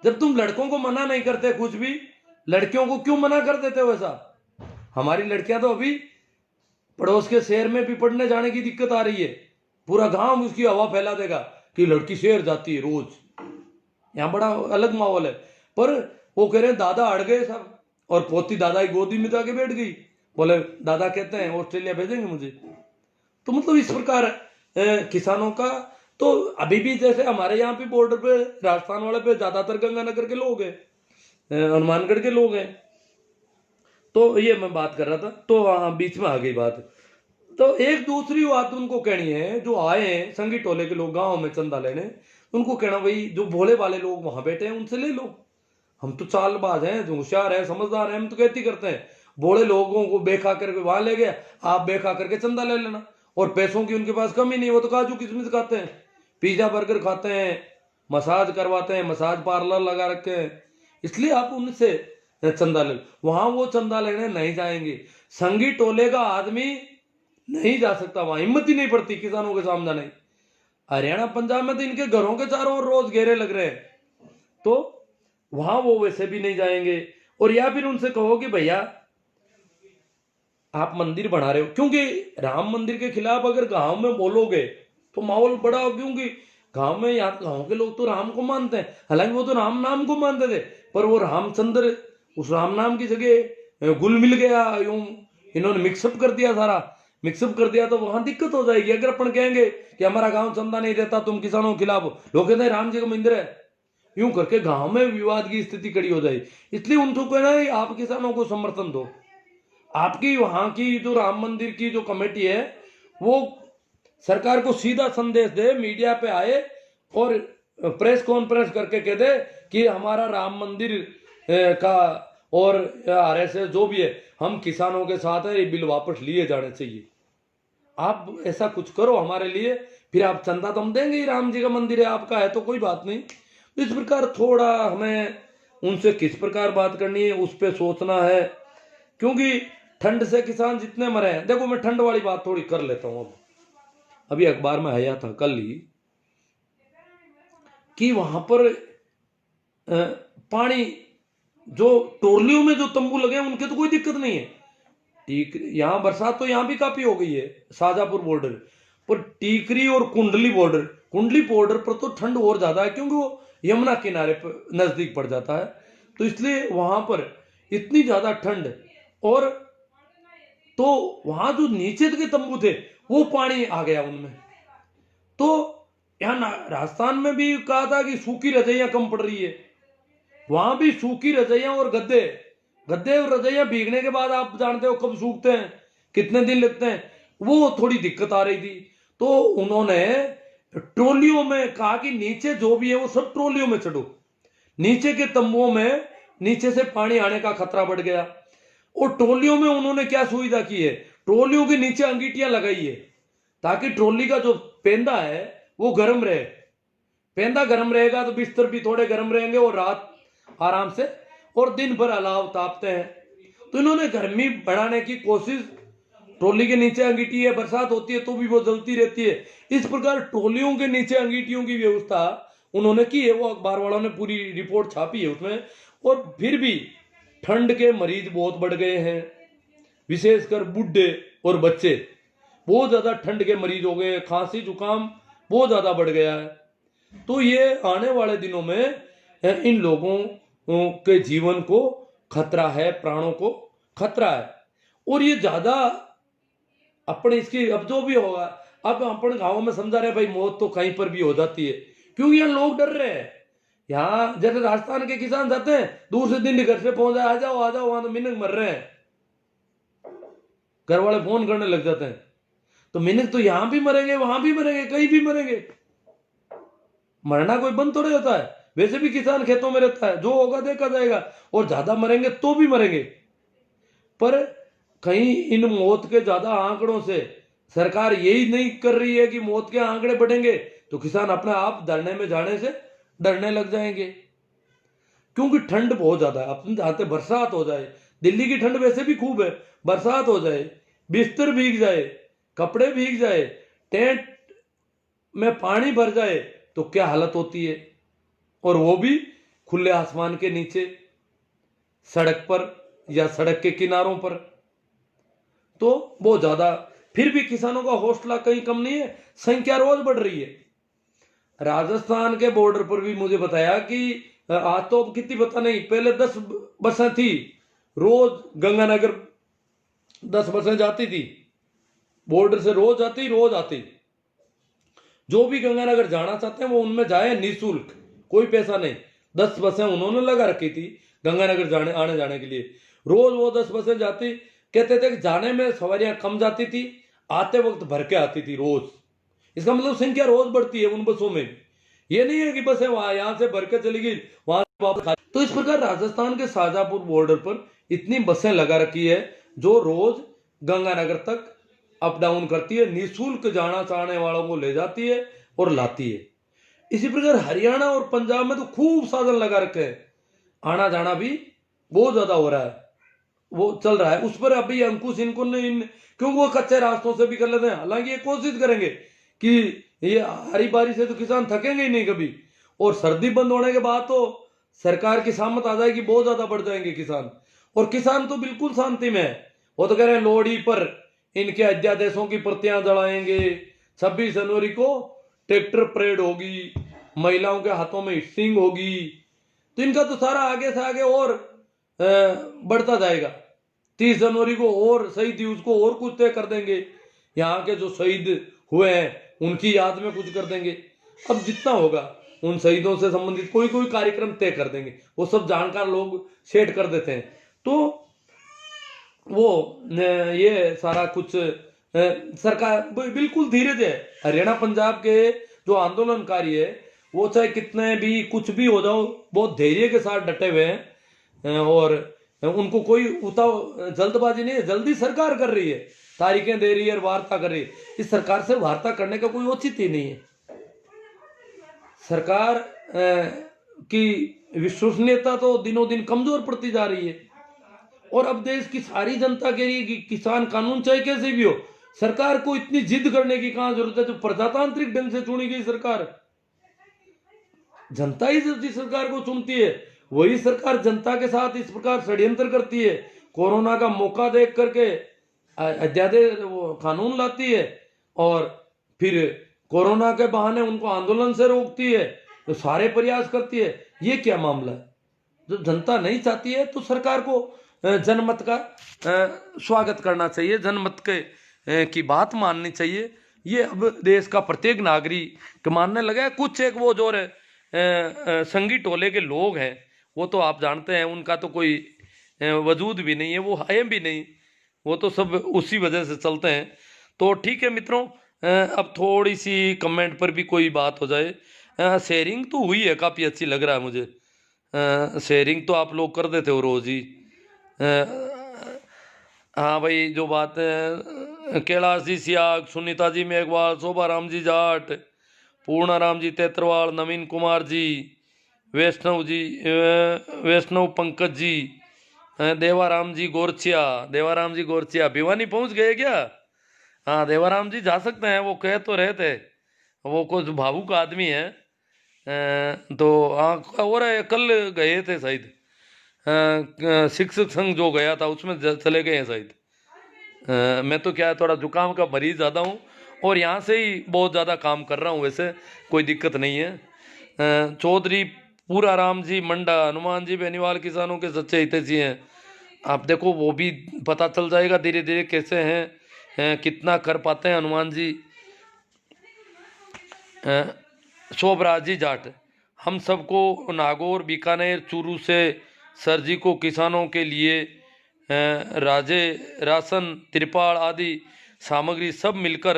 Speaker 1: जब तुम लड़कों को मना नहीं करते कुछ भी, लड़कियों को क्यों मना कर देते हो ऐसा? हमारी लड़कियां तो अभी पड़ोस के शहर में भी पढ़ने जाने की दिक्कत आ रही है, पूरा गांव उसकी हवा फैला देगा कि लड़की शहर जाती है रोज। यहाँ बड़ा अलग माहौल है। पर वो कह रहे हैं दादा अड़ गए सब, और पोती दादा की गोदी में जाके बैठ गई, बोले दादा कहते हैं ऑस्ट्रेलिया भेजेंगे मुझे। तो मतलब इस प्रकार किसानों का तो अभी भी, जैसे हमारे यहाँ पे बॉर्डर पे राजस्थान वाले पे ज्यादातर गंगानगर के लोग हैं, हनुमानगढ़ के लोग हैं। तो ये मैं बात कर रहा था, तो बीच में आ गई बात। तो एक दूसरी बात उनको कहनी है, जो आए हैं संगी टोले के लोग गांव में चंदा लेने, उनको कहना भाई जो भोले वाले लोग वहां बैठे हैं उनसे ले लो। हम तो चालबाज हैं, जो होशियार है, समझदार है, हम तो कहती करते हैं। भोले लोगों को बेखा करके वहां ले गए, आप बेखा करके चंदा ले लेना। और पैसों की उनके पास कमी नहीं, वो तो काजू किशमिश खाते हैं, पिज्जा बर्गर खाते हैं, मसाज करवाते हैं, मसाज पार्लर लगा रखे हैं, इसलिए आप उनसे चंदा ले। वहां वो चंदा लेने नहीं जाएंगे। संगी टोले का आदमी नहीं जा सकता वहां, हिम्मत ही नहीं पड़ती किसानों के सामने नहीं। हरियाणा पंजाब में तो इनके घरों के चारों ओर रोज घेरे लग रहे हैं, तो वहां वो वैसे भी नहीं जाएंगे। और या फिर उनसे कहो कि भैया आप मंदिर बना रहे हो, क्योंकि राम मंदिर के खिलाफ अगर गांव में बोलोगे तो माहौल बड़ा हो, क्योंकि गांव में, यहाँ गांव के लोग तो राम को मानते हैं, हालांकि वो तो राम नाम को मानते थे, पर वो रामचंद्र, उस राम नाम की जगह गुल मिल गया, यूं इन्होंने मिक्सअप कर दिया, सारा मिक्सअप कर दिया, तो वहां दिक्कत हो जाएगी। अगर अपन कहेंगे कि हमारा गांव चंदा नहीं देता, तुम किसानों के खिलाफ, लोग कहते हैं राम जी का मंदिर है, यूं करके गांव में विवाद की स्थिति खड़ी हो जाए। इसलिए उनको कहना है आप किसानों को समर्थन दो। आपकी वहां की जो राम मंदिर की जो कमेटी है, वो सरकार को सीधा संदेश दे, मीडिया पे आए और प्रेस कॉन्फ्रेंस करके कह दे कि हमारा राम मंदिर का और आरएसएस जो भी है, हम किसानों के साथ है, ये बिल वापस लिए जाने चाहिए। आप ऐसा कुछ करो हमारे लिए, फिर आप चंदा तो हम देंगे ही, राम जी का मंदिर है, आपका है तो कोई बात नहीं। इस प्रकार थोड़ा हमें उनसे किस प्रकार बात करनी है उस पर सोचना है, क्योंकि ठंड से किसान जितने मरे हैं। देखो मैं ठंड वाली बात थोड़ी कर लेता हूं। अब अभी अखबार में आया था कल ही कि वहां पर पानी जो टोरलियों में जो तंबू लगे हैं उनके तो कोई दिक्कत नहीं है। यहाँ बरसात तो यहाँ भी काफी हो गई है शाजापुर बॉर्डर पर, टीकरी और कुंडली बॉर्डर पर तो ठंड और ज्यादा है क्योंकि वो यमुना किनारे पर नजदीक पड़ जाता है, तो इसलिए वहां पर इतनी ज्यादा ठंड। और तो वहां जो नीचे के तंबू थे वो पानी आ गया उनमें। तो यहाँ राजस्थान में भी कहा था कि सूखी रजाइयां कम पड़ रही है, वहां भी सूखी रजाइयां और गद्दे और रजाइयां भीगने के बाद आप जानते हो कब सूखते हैं, कितने दिन लगते हैं, वो थोड़ी दिक्कत आ रही थी। तो उन्होंने ट्रोलियों में कहा कि नीचे जो भी है वो सब ट्रोलियों में चढ़ो, नीचे के तंबुओं में नीचे से पानी आने का खतरा बढ़ गया। और ट्रोलियों में उन्होंने क्या सुविधा की है, ट्रोलियों के नीचे अंगीठियां लगाई है ताकि ट्रोली का जो पेंदा है वो गर्म रहे। पेंदा गर्म रहेगा तो बिस्तर भी थोड़े गर्म रहेंगे और रात आराम से, और दिन भर अलाव तापते हैं। तो इन्होंने गर्मी बढ़ाने की कोशिश, ट्रोली के नीचे अंगीठी है, बरसात होती है तो भी वो जलती रहती है, इस प्रकार ट्रोलियों के नीचे अंगीठियों की व्यवस्था उन्होंने की है। वो अखबार वालों ने पूरी रिपोर्ट छापी है उसमें। और फिर भी ठंड के मरीज बहुत बढ़ गए हैं, विशेषकर बूढ़े और बच्चे बहुत ज्यादा ठंड के मरीज हो गए, खांसी जुकाम बहुत ज्यादा बढ़ गया है। तो ये आने वाले दिनों में इन लोगों के जीवन को खतरा है, प्राणों को खतरा है। और ये ज्यादा अपने इसकी अब जो भी होगा, अब अपन गांवों में समझा रहे भाई मौत तो कहीं पर भी हो जाती है क्योंकि यहाँ लोग डर रहे हैं। यहाँ जैसे राजस्थान के किसान जाते हैं दूर से दिन घर से पहुंच जाए, आ जाओ वहां तो मिनक मर रहे हैं, घर वाले फोन करने लग जाते हैं। तो मिनक तो यहां भी मरेंगे, वहां भी मरेंगे, कहीं भी मरेंगे, मरना कोई बंद थोड़े होता है। वैसे भी किसान खेतों में रहता है, जो होगा देखा जाएगा, और ज्यादा मरेंगे तो भी मरेंगे। पर कहीं इन मौत के ज्यादा आंकड़ों से सरकार यही नहीं कर रही है कि मौत के आंकड़े बढ़ेंगे तो किसान अपने आप धरने में जाने से डरने लग जाएंगे, क्योंकि ठंड बहुत ज्यादा है। अपन चाहते बरसात हो जाए, दिल्ली की ठंड वैसे भी खूब है, बरसात हो जाए, बिस्तर भीग जाए, कपड़े भीग जाए, टेंट में पानी भर जाए तो क्या हालत होती है, और वो भी खुले आसमान के नीचे, सड़क पर या सड़क के किनारों पर। तो बहुत ज्यादा, फिर भी किसानों का हौसला कहीं कम नहीं है, संख्या रोज बढ़ रही है। राजस्थान के बॉर्डर पर भी मुझे बताया कि आज तो कितनी पता नहीं, पहले 10 बसें थी रोज, गंगानगर 10 बसें जाती थी बॉर्डर से, रोज आती। जो भी गंगानगर जाना चाहते हैं वो उनमें जाए निःशुल्क, कोई पैसा नहीं। 10 बसें उन्होंने लगा रखी थी गंगानगर आने जाने के लिए। रोज वो 10 बसें जाती, कहते थे कि जाने में सवारियां कम जाती थी, आते वक्त भर के आती थी रोज। इसका मतलब संख्या रोज बढ़ती है उन बसों में। ये नहीं है कि बसें वहां यहां से भर के चली गई वहां वापस। तो इस प्रकार राजस्थान के शाजापुर बॉर्डर पर इतनी बसें लगा रखी है जो रोज गंगानगर तक अप डाउन करती है, निःशुल्क जाना चाहने वालों को ले जाती है और लाती है। इसी प्रकार हरियाणा और पंजाब में तो खूब साधन लगा रखे हैं, आना जाना भी बहुत ज्यादा हो रहा है, वो चल रहा है। उस पर अभी अंकुश इनको क्योंकि वो कच्चे रास्तों से भी कर लेते हैं। हालांकि ये कोशिश करेंगे कि ये हरी बारी से तो किसान थकेंगे ही नहीं कभी, और सर्दी बंद होने के बाद तो सरकार की सामत आ जाएगी, बहुत ज्यादा बढ़ जाएंगे किसान। और किसान तो बिल्कुल शांति में है, वो तो कह रहे हैं लोहड़ी पर इनके अध्यादेशों की प्रतियां जलाएंगे, 26 जनवरी को ट्रैक्टर परेड होगी, महिलाओं के हाथों में हिस्सिंग होगी। तो इनका तो सारा आगे से आगे और बढ़ता जाएगा। 30 जनवरी को और शहीद दिवस को और कुछ तय कर देंगे, यहाँ के जो शहीद हुए हैं उनकी याद में कुछ कर देंगे। अब जितना होगा उन शहीदों से संबंधित कोई कार्यक्रम तय कर देंगे, वो सब जानकार लोग सेट कर देते हैं। तो वो ये सारा कुछ सरकार बिल्कुल धीरज है। हरियाणा पंजाब के जो आंदोलनकारी है वो चाहे कितने भी कुछ भी हो जाओ, बहुत धैर्य के साथ डटे हुए हैं, और उनको कोई जल्दबाजी नहीं है। जल्दी सरकार कर रही है, तारीखें दे रही है और वार्ता कर रही है। इस सरकार से वार्ता करने का कोई औचित्य ही नहीं है। सरकार की विश्वसनीयता तो दिनों दिन कमजोर पड़ती जा रही है, और अब देश की सारी जनता कह रही है कि किसान कानून चाहे कैसे भी हो, सरकार को इतनी जिद करने की कहां जरूरत है। जो प्रजातांत्रिक ढंग से चुनी गई सरकार, जनता ही जिस सरकार को चुनती है वही सरकार जनता के साथ इस प्रकार षड्यंत्र करती है, कोरोना का मौका देख करके अध्यादेश वो कानून लाती है और फिर कोरोना के बहाने उनको आंदोलन से रोकती है, तो सारे प्रयास करती है। ये क्या मामला है? जो जनता नहीं चाहती है तो सरकार को जनमत का स्वागत करना चाहिए, जनमत के की बात माननी चाहिए। ये अब देश का प्रत्येक नागरिक मानने लगा है। कुछ एक वो जो संगी टोले के लोग हैं वो तो आप जानते हैं उनका तो कोई वजूद भी नहीं है, वो है भी नहीं, वो तो सब उसी वजह से चलते हैं। तो ठीक है मित्रों, अब थोड़ी सी कमेंट पर भी कोई बात हो जाए। शेयरिंग तो हुई है, काफ़ी अच्छी लग रहा है मुझे। शेयरिंग तो आप लोग कर देते हो रोज ही। हाँ भाई, जो बात है कैलाश जी सियाग, सुनीता जी मेघवाल, शोभा राम जी जाट, पूर्णा राम जी तेतरवाल, नवीन कुमार जी, वैष्णव जी, वैष्णव पंकज जी, देवाराम जी गोरचिया, देवाराम जी गोरचिया भिवानी पहुंच गए क्या? हाँ देवाराम जी जा सकते हैं, वो कह तो रहे थे, वो कुछ भावुक आदमी है। तो हाँ, और कल गए थे शायद, शिक्षक संघ जो गया था उसमें चले गए हैं शायद। मैं तो क्या है, थोड़ा जुकाम का मरीज ज़्यादा हूँ और यहाँ से ही बहुत ज़्यादा काम कर रहा हूँ, वैसे कोई दिक्कत नहीं है। चौधरी पूरा राम जी मंडा, हनुमान जी बेनीवाल किसानों के सच्चे हितैषी हैं। आप देखो वो भी पता चल जाएगा धीरे धीरे कैसे हैं, कितना कर पाते हैं हनुमान जी। शोभराज जी जाट, हम सबको नागौर, बीकानेर, चूरू से सर जी को किसानों के लिए राजे, राशन, त्रिपाल आदि सामग्री सब मिलकर,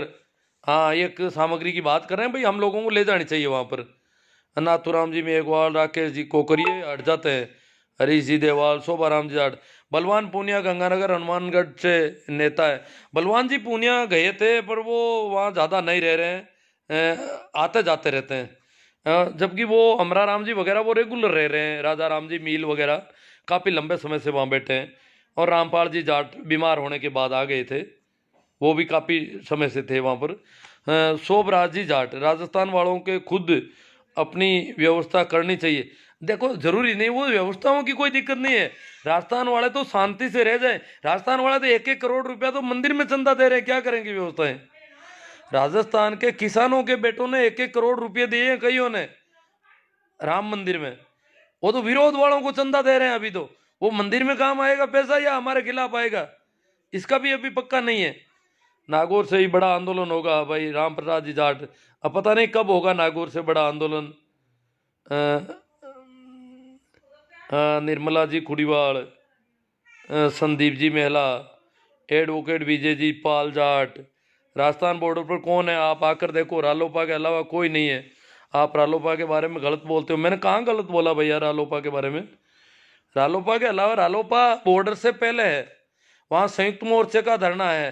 Speaker 1: हाँ एक सामग्री की बात कर रहे हैं भाई, हम लोगों को ले जानी चाहिए वहाँ पर। नाथुराम जी मेघवाल, राकेश जी कोकरिए हट जाते हैं, हरीश जी देवाल, शोभा राम जी जाट, बलवान पूनिया गंगानगर हनुमानगढ़ से नेता है। बलवान जी पूनिया गए थे पर वो वहाँ ज़्यादा नहीं रह रहे हैं, आते जाते रहते हैं। जबकि वो अमरा राम जी वगैरह वो रेगुलर रह रहे हैं, राजा राम जी मील वगैरह काफ़ी लंबे समय से वहाँ बैठे हैं। और रामपाल जी जाट बीमार होने के बाद आ गए थे, वो भी काफ़ी समय से थे वहाँ पर। शोभराज जी जाट, राजस्थान वालों के खुद अपनी व्यवस्था करनी चाहिए। देखो जरूरी नहीं, वो व्यवस्थाओं की कोई दिक्कत नहीं है, राजस्थान वाले तो शांति से रह जाए। राजस्थान वाले तो 1-1 करोड़ रुपया तो मंदिर में चंदा दे रहे हैं, क्या करेंगे व्यवस्थाएं? राजस्थान के किसानों के बेटों ने 1-1 करोड़ रुपये दिए हैं कईयों ने राम मंदिर में, वो तो विरोध वालों को चंदा दे रहे हैं। अभी तो वो मंदिर में काम आएगा पैसा या हमारे खिलाफ आएगा, इसका भी अभी पक्का नहीं है। नागौर से ही बड़ा आंदोलन होगा भाई, राम प्रसाद जी जाट। अब पता नहीं कब होगा नागौर से बड़ा आंदोलन। निर्मला जी खुड़ीवाल, संदीप जी मेहला, एडवोकेट विजय जी पाल जाट। राजस्थान बॉर्डर पर कौन है? आप आकर देखो, रालोपा के अलावा कोई नहीं है। आप रालोपा के बारे में गलत बोलते हो। मैंने कहाँ गलत बोला भैया रालोपा के बारे में? रालोपा के अलावा रालोपा बॉर्डर से पहले है, वहां संयुक्त मोर्चे का धरना है,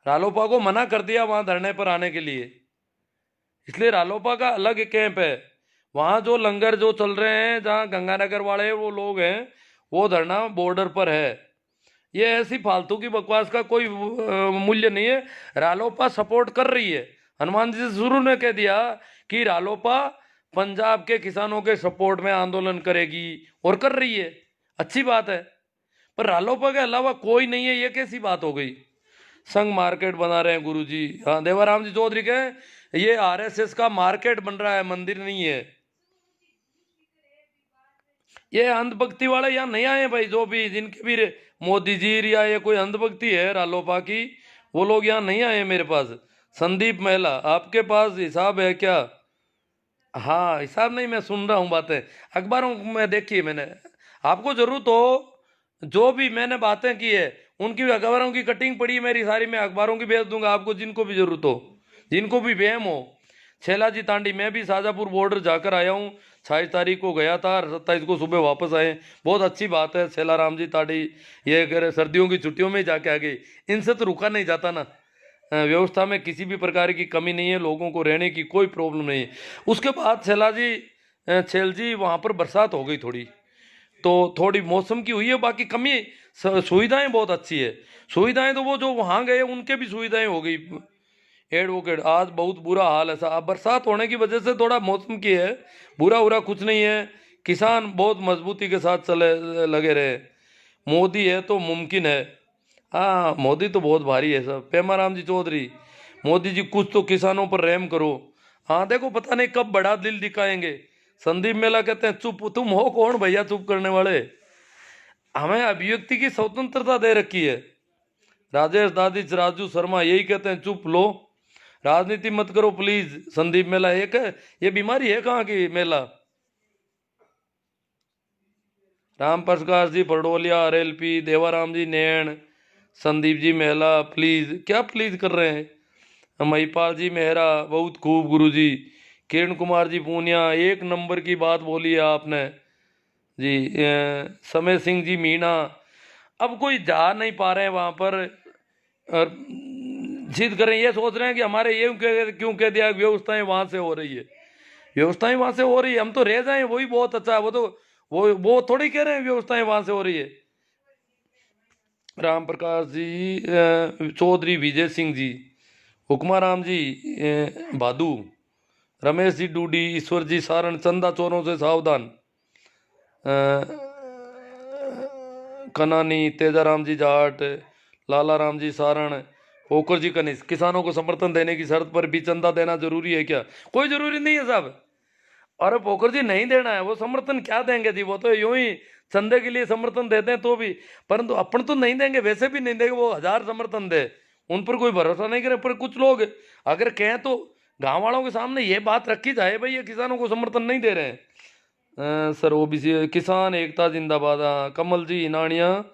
Speaker 1: रालोपा को मना कर दिया वहां धरने पर आने के लिए, इसलिए रालोपा का अलग कैंप है। वहां जो लंगर जो चल रहे हैं, जहां गंगानगर वाले वो लोग हैं, वो धरना बॉर्डर पर है। ये ऐसी फालतू की बकवास का कोई मूल्य नहीं है। रालोपा सपोर्ट कर रही है, हनुमान जी से शुरू ने कह दिया कि रालोपा पंजाब के किसानों के सपोर्ट में आंदोलन करेगी, और कर रही है, अच्छी बात है। पर रालोपा के अलावा कोई नहीं है, ये कैसी बात हो गई? संघ मार्केट बना रहे हैं गुरुजी। हाँ देवाराम जी चौधरी कहे ये आरएसएस का मार्केट बन रहा है, मंदिर नहीं है। ये अंधभक्ति वाले यहाँ नहीं आए भाई, जो भी जिनके भी मोदी जी या ये कोई अंधभक्ति है रालोपा की, वो लोग यहाँ नहीं आए मेरे पास। संदीप महिला, आपके पास हिसाब है क्या? हाँ हिसाब नहीं, मैं सुन रहा हूँ बातें, अखबारों में देखी है मैंने। आपको जरूरत हो, जो भी मैंने बातें की है उनकी भी अखबारों की कटिंग पड़ी है मेरी सारी, मैं अखबारों की भेज दूंगा आपको, जिनको भी जरूरत हो, जिनको भी वहम हो। छैला जी तांडी, मैं भी शाजापुर बॉर्डर जाकर आया हूँ, 28 तारीख को गया था, 27 को सुबह वापस आए। बहुत अच्छी बात है छैला राम जी तांडी, ये अगर सर्दियों की छुट्टियों में जाके आ गए, इनसे तो रुका नहीं जाता ना। व्यवस्था में किसी भी प्रकार की कमी नहीं है, लोगों को रहने की कोई प्रॉब्लम नहीं है। उसके बाद छैल जी वहाँ पर बरसात हो गई थोड़ी, तो थोड़ी मौसम की हुई है, बाकी कमी सुविधाएं बहुत अच्छी है। सुविधाएं तो वो जो वहाँ गए उनके भी सुविधाएं हो गई, एडवोकेट, आज बहुत बुरा हाल है साहब। बरसात होने की वजह से थोड़ा मौसम की है, बुरा बुरा कुछ नहीं है। किसान बहुत मजबूती के साथ चले लगे रहे। मोदी है तो मुमकिन है। हाँ, मोदी तो बहुत भारी है सब। पेमाराम जी चौधरी, मोदी जी कुछ तो किसानों पर रहम करो। हाँ देखो, पता नहीं कब बड़ा दिल दिखाएंगे। संदीप मेला कहते हैं चुप, तुम हो कौन भैया चुप करने वाले? हमें अभिव्यक्ति की स्वतंत्रता दे रखी है। राजेश दादिच राजू शर्मा यही कहते हैं चुप लो, राजनीति मत करो प्लीज। संदीप मेला एक है, ये बीमारी है कहाँ की मेला? राम प्रकाश जी परडोलिया आरएलपी, देवाराम जी नैण, संदीप जी मेहला, प्लीज क्या प्लीज कर रहे हैं? महिपाल जी मेहरा बहुत खूब गुरुजी। किरण कुमार जी पूनिया, एक नंबर की बात बोली है आपने जी। समय सिंह जी मीणा, अब कोई जा नहीं पा रहे हैं वहां पर और जिद कर रहे हैं, ये सोच रहे हैं कि हमारे ये क्यों कह दिया, व्यवस्थाएं वहां से हो रही है। व्यवस्थाएं वहां से हो रही है, हम तो रह जाएं वही बहुत अच्छा है। वो तो वो थोड़ी कह रहे हैं व्यवस्थाएं वहां से हो रही है। राम प्रकाश जी चौधरी, विजय सिंह जी, हुक्मा राम जी भादू, रमेश जी डूडी, ईश्वर जी सारण, चंदा चोरों से सावधान, कनानी, तेजाराम जी जाट, लाला राम जी सारण, पोकर जी कनिष्ठ। किसानों को समर्थन देने की शर्त पर भी चंदा देना जरूरी है क्या? कोई जरूरी नहीं है साहब। अरे पोकर जी नहीं देना है, वो समर्थन क्या देंगे जी? वो तो यूं ही चंदे के लिए समर्थन देते हैं तो भी, परंतु अपन तो नहीं देंगे, वैसे भी नहीं देंगे। वो 1000 समर्थन दे, उन पर कोई भरोसा नहीं करे। पर कुछ लोग अगर कहें तो गांव वालों के सामने ये बात रखी जाए, भाई ये किसानों को समर्थन नहीं दे रहे हैं। सर ओबीसी किसान एकता जिंदाबाद। हाँ, कमल जी नानिया,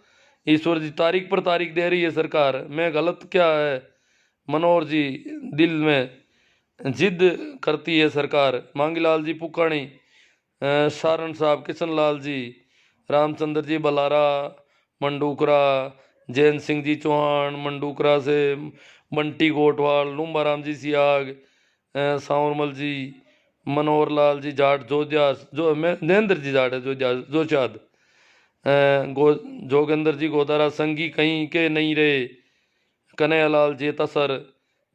Speaker 1: ईश्वर जी तारीख पर तारीख दे रही है सरकार, मैं गलत क्या है? मनोहर जी, दिल में जिद करती है सरकार। मांगीलाल जी पुकाणी, सारण साहब, किशन लाल जी, रामचंद्र जी बलारा, मंडूकरा, जैन सिंह जी चौहान मंडूकरा से, बंटी गोटवाल, लुम्बाराम जी सियाग, सांवरमल जी, मनोहर लाल जी जाट, जोजा जो महेंद्र जी जाट है, जोशाद, गो जोगेंद्र जी गोदारा, संगी कहीं के नहीं रहे, कन्हैयालाल जेतासर,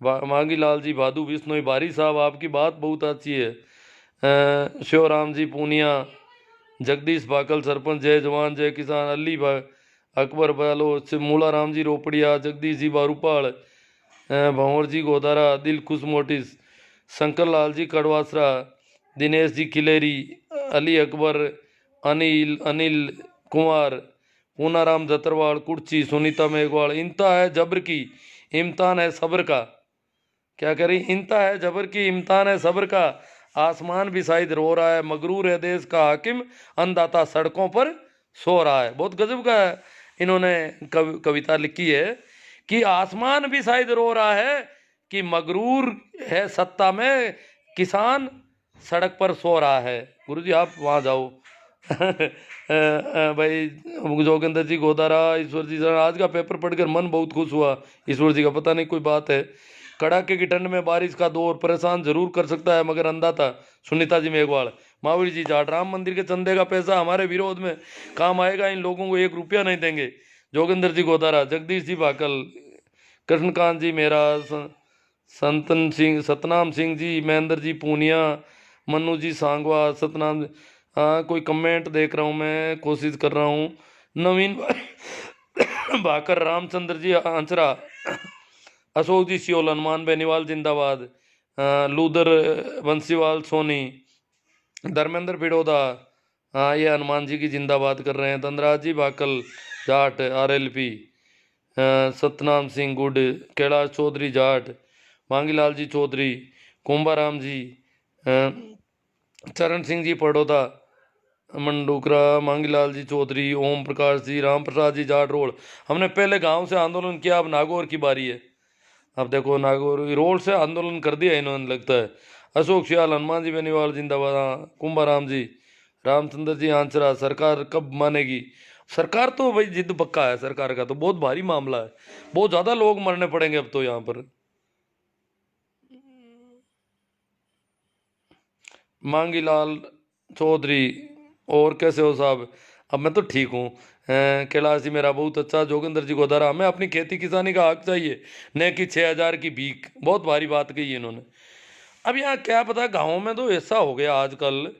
Speaker 1: मांगी लाल जी भादू, विष्णोई बारी साहब आपकी बात बहुत अच्छी है। शिवराम जी पूनिया, जगदीश बाकल सरपंच, जय जवान जय किसान, अली अकबर बालो, मूला राम जी रोपड़िया, जगदीश जी बारूपाल, भंवर जी गोदारा, दिल खुश मोटिस, शंकर लाल जी कड़वासरा, दिनेश जी खिलेरी, अली अकबर, अनिल अनिल कुमार, पूनाराम जतरवाल, कुर्ची, सुनीता मेघवाल। इंता है जबर की, इम्तान है सब्र का। क्या करें, इंता है जबर की, इम्तान है सब्र का। आसमान भी शायद रो रहा है, मगरूर है देश का हाकिम, अन्नदाता सड़कों पर सो रहा है। बहुत गजब का इन्होंने कविता लिखी है कि आसमान भी शायद रो रहा है कि मगरूर है सत्ता में, किसान सड़क पर सो रहा है। गुरुजी आप वहाँ जाओ। भाई जोगिंदर जी गोदारा, ईश्वर जी सर, आज का पेपर पढ़कर मन बहुत खुश हुआ। ईश्वर जी का पता नहीं कोई बात है। कड़ाके की ठंड में बारिश का दौर परेशान जरूर कर सकता है मगर अंधा सुनीता जी मेघवाल, मावड़ी जी जाट, राम मंदिर के चंदे का पैसा हमारे विरोध में काम आएगा, इन लोगों को 1 रुपया नहीं देंगे। जोगिंदर जी गोदारा, जगदीश जी भाकल, कृष्णकांत जी मेरा, संतन सिंह, सतनाम सिंह जी, महेंद्र जी पूनिया, मनु जी सांगवा, सतनाम। हाँ, कोई कमेंट देख रहा हूँ मैं, कोशिश कर रहा हूँ। नवीन भाकर, रामचंद्र जी आंचरा, अशोक जी सियोल, हनुमान बेनीवाल जिंदाबाद, लूदर बंसीवाल सोनी, धर्मेंद्र पिड़ोदा, हाँ ये हनुमान जी की जिंदाबाद कर रहे हैं। धनराज जी भाकल जाट आरएलपी, सतनाम सिंह गुड, कैलाश चौधरी जाट, मांगीलाल जी चौधरी, कुंभाराम जी, चरण सिंह जी पड़ोदा, मंडूकरा, मांगीलाल जी चौधरी, ओम प्रकाश जी, राम प्रसाद जी जाट रोड। हमने पहले गांव से आंदोलन किया, अब नागौर की बारी है। अब देखो नागौर रोड से आंदोलन कर दिया इन्होंने लगता है। अशोक सियाल, हनुमान जी बेनीवाल जिंदाबाद, हाँ, कुंभाराम जी, रामचंद्र जी आंचरा। सरकार कब मानेगी? सरकार तो भाई जिद पक्का है सरकार का, तो बहुत भारी मामला है, बहुत ज्यादा लोग मरने पड़ेंगे अब तो यहाँ पर। मांगीलाल चौधरी, और कैसे हो साहब? अब मैं तो ठीक हूँ। कैलाश जी मेरा बहुत अच्छा, जोगिंदर जी गोदारा, हमें अपनी खेती किसानी का हक चाहिए, न कि 6,000 की भीख। बहुत भारी बात कही है इन्होंने। अब यहाँ क्या पता, गाँव में तो ऐसा हो गया आजकल,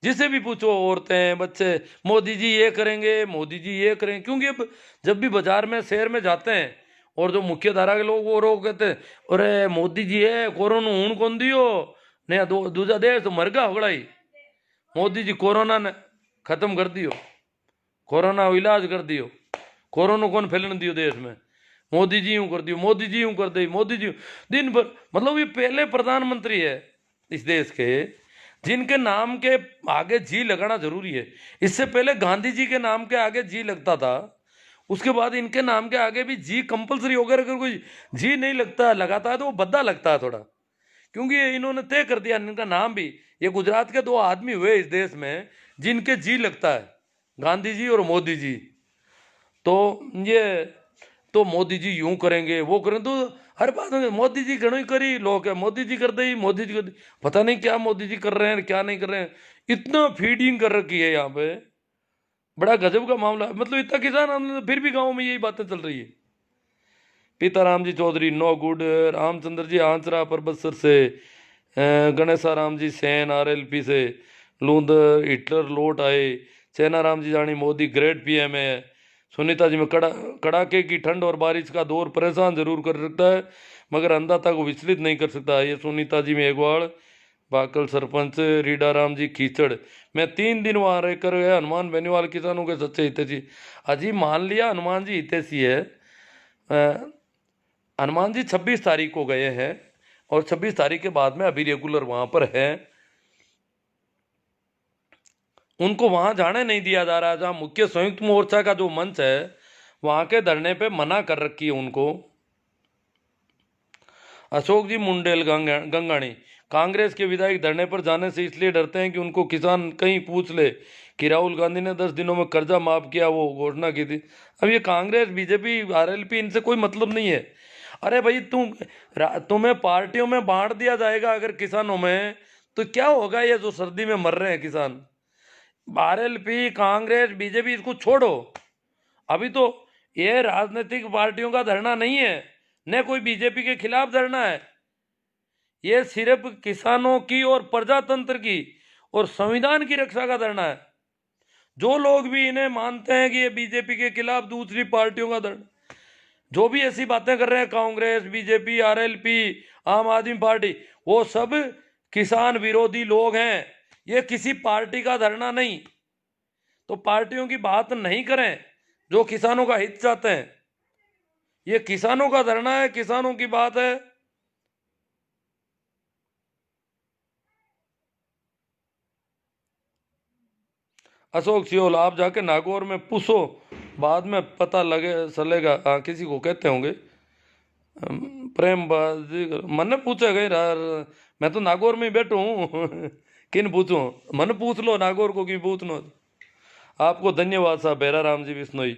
Speaker 1: जिसे भी पूछो औरतें बच्चे, मोदी जी ये करेंगे, मोदी जी ये करेंगे। क्योंकि अब जब भी बाजार में शहर में जाते हैं और जो मुख्य धारा के लोग वो लोग कहते हैं, अरे मोदी जी है कोरोना हूं कौन दियो, नया दूजा देश तो मर गया होगड़ा ही, मोदी जी कोरोना ने खत्म कर दियो, कोरोना को इलाज कर दियो, कोरोना कौन फैलने दियो देश में, मोदी जी यूं कर दियो, मोदी जी यूं कर दे, मोदी जी दिन भर। मतलब ये पहले प्रधानमंत्री है इस देश के जिनके नाम के आगे जी लगाना जरूरी है। इससे पहले गांधी जी के नाम के आगे जी लगता था, उसके बाद इनके नाम के आगे भी जी कंपलसरी हो गया। अगर कोई जी नहीं लगता लगाता है तो वो भद्दा लगता है थोड़ा, क्योंकि ये इन्होंने तय कर दिया इनका नाम भी। ये गुजरात के 2 आदमी हुए इस देश में जिनके जी लगता है, गांधी जी और मोदी जी। तो ये तो मोदी जी यूं करेंगे वो करें, तो हर बात में मोदी जी घणो ही करी लोग है, मोदी जी कर दे, मोदी जी कर दे। पता नहीं क्या मोदी जी कर रहे हैं क्या नहीं कर रहे हैं, इतना फीडिंग कर रखी है यहाँ पे, बड़ा गजब का मामला है। मतलब इतना किसान आंदोलन फिर भी गाँव में यही बातें चल रही है। पीताराम जी चौधरी नो गुड, रामचंद्र जी आंचरा परबतसर से, गणेशा राम जी सैन आरएलपी से, लूंद हिटलर लौट आए, चैना राम जी जानी मोदी ग्रेट पीएम है, सुनीता जी में कड़ाके की ठंड और बारिश का दौर परेशान जरूर कर सकता है मगर अंधाता को विचलित नहीं कर सकता। ये सुनीता जी मेघवाड़, बाकल सरपंच, रीडा राम जी कीचड़। मैं 3 दिन वहां रहकर गया, हनुमान बेनीवाल किसानों के सच्चे हितैषी। अजी मान लिया हनुमान जी हितैषी है, हनुमान जी 26 तारीख को गए हैं और 26 तारीख के बाद में अभी रेगुलर वहां पर है। उनको वहां जाने नहीं दिया जा रहा। जहां मुख्य संयुक्त मोर्चा का जो मंच है वहां के धरने पे मना कर रखी है उनको। अशोक जी मुंडेल गंगाणी, कांग्रेस के विधायक धरने पर जाने से इसलिए डरते हैं कि उनको किसान कहीं पूछ ले कि राहुल गांधी ने 10 दिनों में कर्जा माफ किया, वो घोषणा की थी। अब ये कांग्रेस बीजेपी आरएलपी इनसे कोई मतलब नहीं है। अरे भाई तुम्हें पार्टियों में बांट दिया जाएगा अगर किसानों में, तो क्या होगा ये जो सर्दी में मर रहे हैं किसान। आरएलपी कांग्रेस बीजेपी इसको छोड़ो, अभी तो ये राजनीतिक पार्टियों का धरना नहीं है, न कोई बीजेपी के खिलाफ धरना है। ये सिर्फ किसानों की और प्रजातंत्र की और संविधान की रक्षा का धरना है। जो लोग भी इन्हें मानते हैं कि ये बीजेपी के खिलाफ दूसरी पार्टियों का धरना, जो भी ऐसी बातें कर रहे हैं कांग्रेस बीजेपी आरएलपी आम आदमी पार्टी, वो सब किसान विरोधी लोग हैं। ये किसी पार्टी का धरना नहीं, तो पार्टियों की बात नहीं करें जो किसानों का हित चाहते हैं। ये किसानों का धरना है, किसानों की बात है। अशोक सियोल, आप जाके नागौर में पूछो, बाद में पता लगे चलेगा। हाँ, किसी को कहते होंगे प्रेम मन पूछे गए यार, मैं तो नागौर में ही बैठू हूँ किन पूछूं, मन पूछ लो नागौर को कि पूछ लो। आपको धन्यवाद साहब, बेरा राम जी बिश्नोई,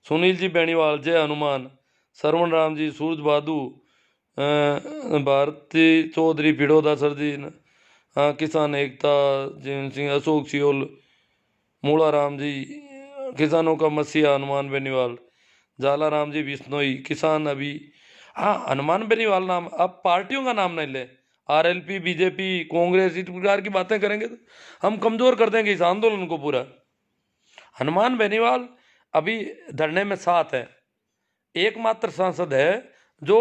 Speaker 1: सुनील जी बेनीवाल, जय हनुमान, सरवण राम जी, सूरज बहादू, भारती चौधरी पिड़ोदा सर जी, हाँ किसान एकता, जैन सिंह, अशोक सियोल, मूला राम जी, किसानों का मसीहा हनुमान बेनीवाल, जाला राम जी बिश्नोई, किसान अभी। हाँ, हनुमान बेनीवाल नाम, अब पार्टियों का नाम नहीं ले। आरएलपी बीजेपी कांग्रेस इस प्रकार की बातें करेंगे तो हम कमजोर कर देंगे इस आंदोलन को पूरा। हनुमान बेनीवाल अभी धरने में साथ है, एकमात्र सांसद है जो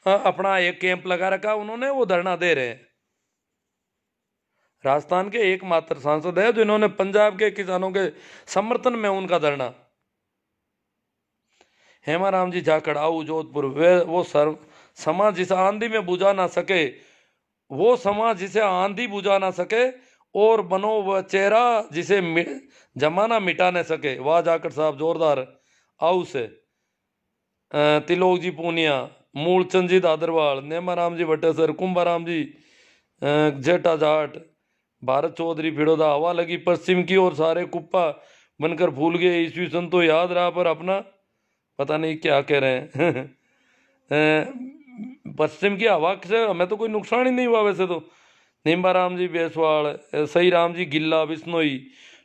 Speaker 1: अपना एक कैंप लगा रखा उन्होंने, वो धरना दे रहे हैं। राजस्थान के एकमात्र सांसद है जो इन्होंने पंजाब के किसानों के समर्थन में उनका धरना। हेमाराम जी झाकड़ाऊ जोधपुर, वे वो समाज जिसे आंधी में बुझा ना सके, वो समाज जिसे आंधी बुझा ना सके, और बनो वह चेहरा जिसे जमाना मिटा न सके। वाह जाकर साहब जोरदार आऊ से। तिलोक जी पूनिया, मूलचंद जी दादरवाल, नेमाराम जी भट्टेसर, कुंभाराम जी जेठा जाट, भारत चौधरी फिड़ोदा। हवा लगी पश्चिम की और सारे कुप्पा बनकर फूल गए, ईस्वी सन तो याद रहा पर अपना पता नहीं क्या कह रहे हैं। पश्चिम की हवा से हमें तो कोई नुकसान ही नहीं हुआ वैसे तो। नीम्बाराम जी बेसवाड़, सही राम जी गिल्ला बिश्नोई,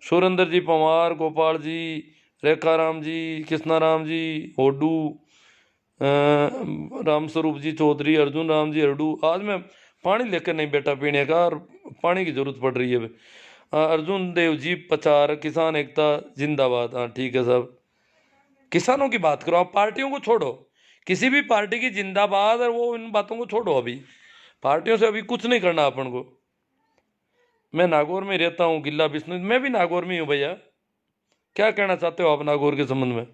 Speaker 1: सुरेंद्र जी पवार, गोपाल जी रेखा राम जी, कृष्णा राम जी होडू, राम स्वरूप जी चौधरी, अर्जुन राम जी हरडू। आज मैं पानी लेकर नहीं बैठा पीने का, और पानी की जरूरत पड़ रही है। अर्जुन देव जी पचार, किसान एकता जिंदाबाद। हाँ ठीक है साहब, किसानों की बात करो, आप पार्टियों को छोड़ो, किसी भी पार्टी की जिंदाबाद, और वो इन बातों को छोड़ो। अभी पार्टियों से अभी कुछ नहीं करना अपन को। मैं नागौर में रहता हूँ, गिल्ला बिश्नोई, मैं भी नागौर में ही हूँ भैया। क्या कहना चाहते हो आप नागौर के संबंध में?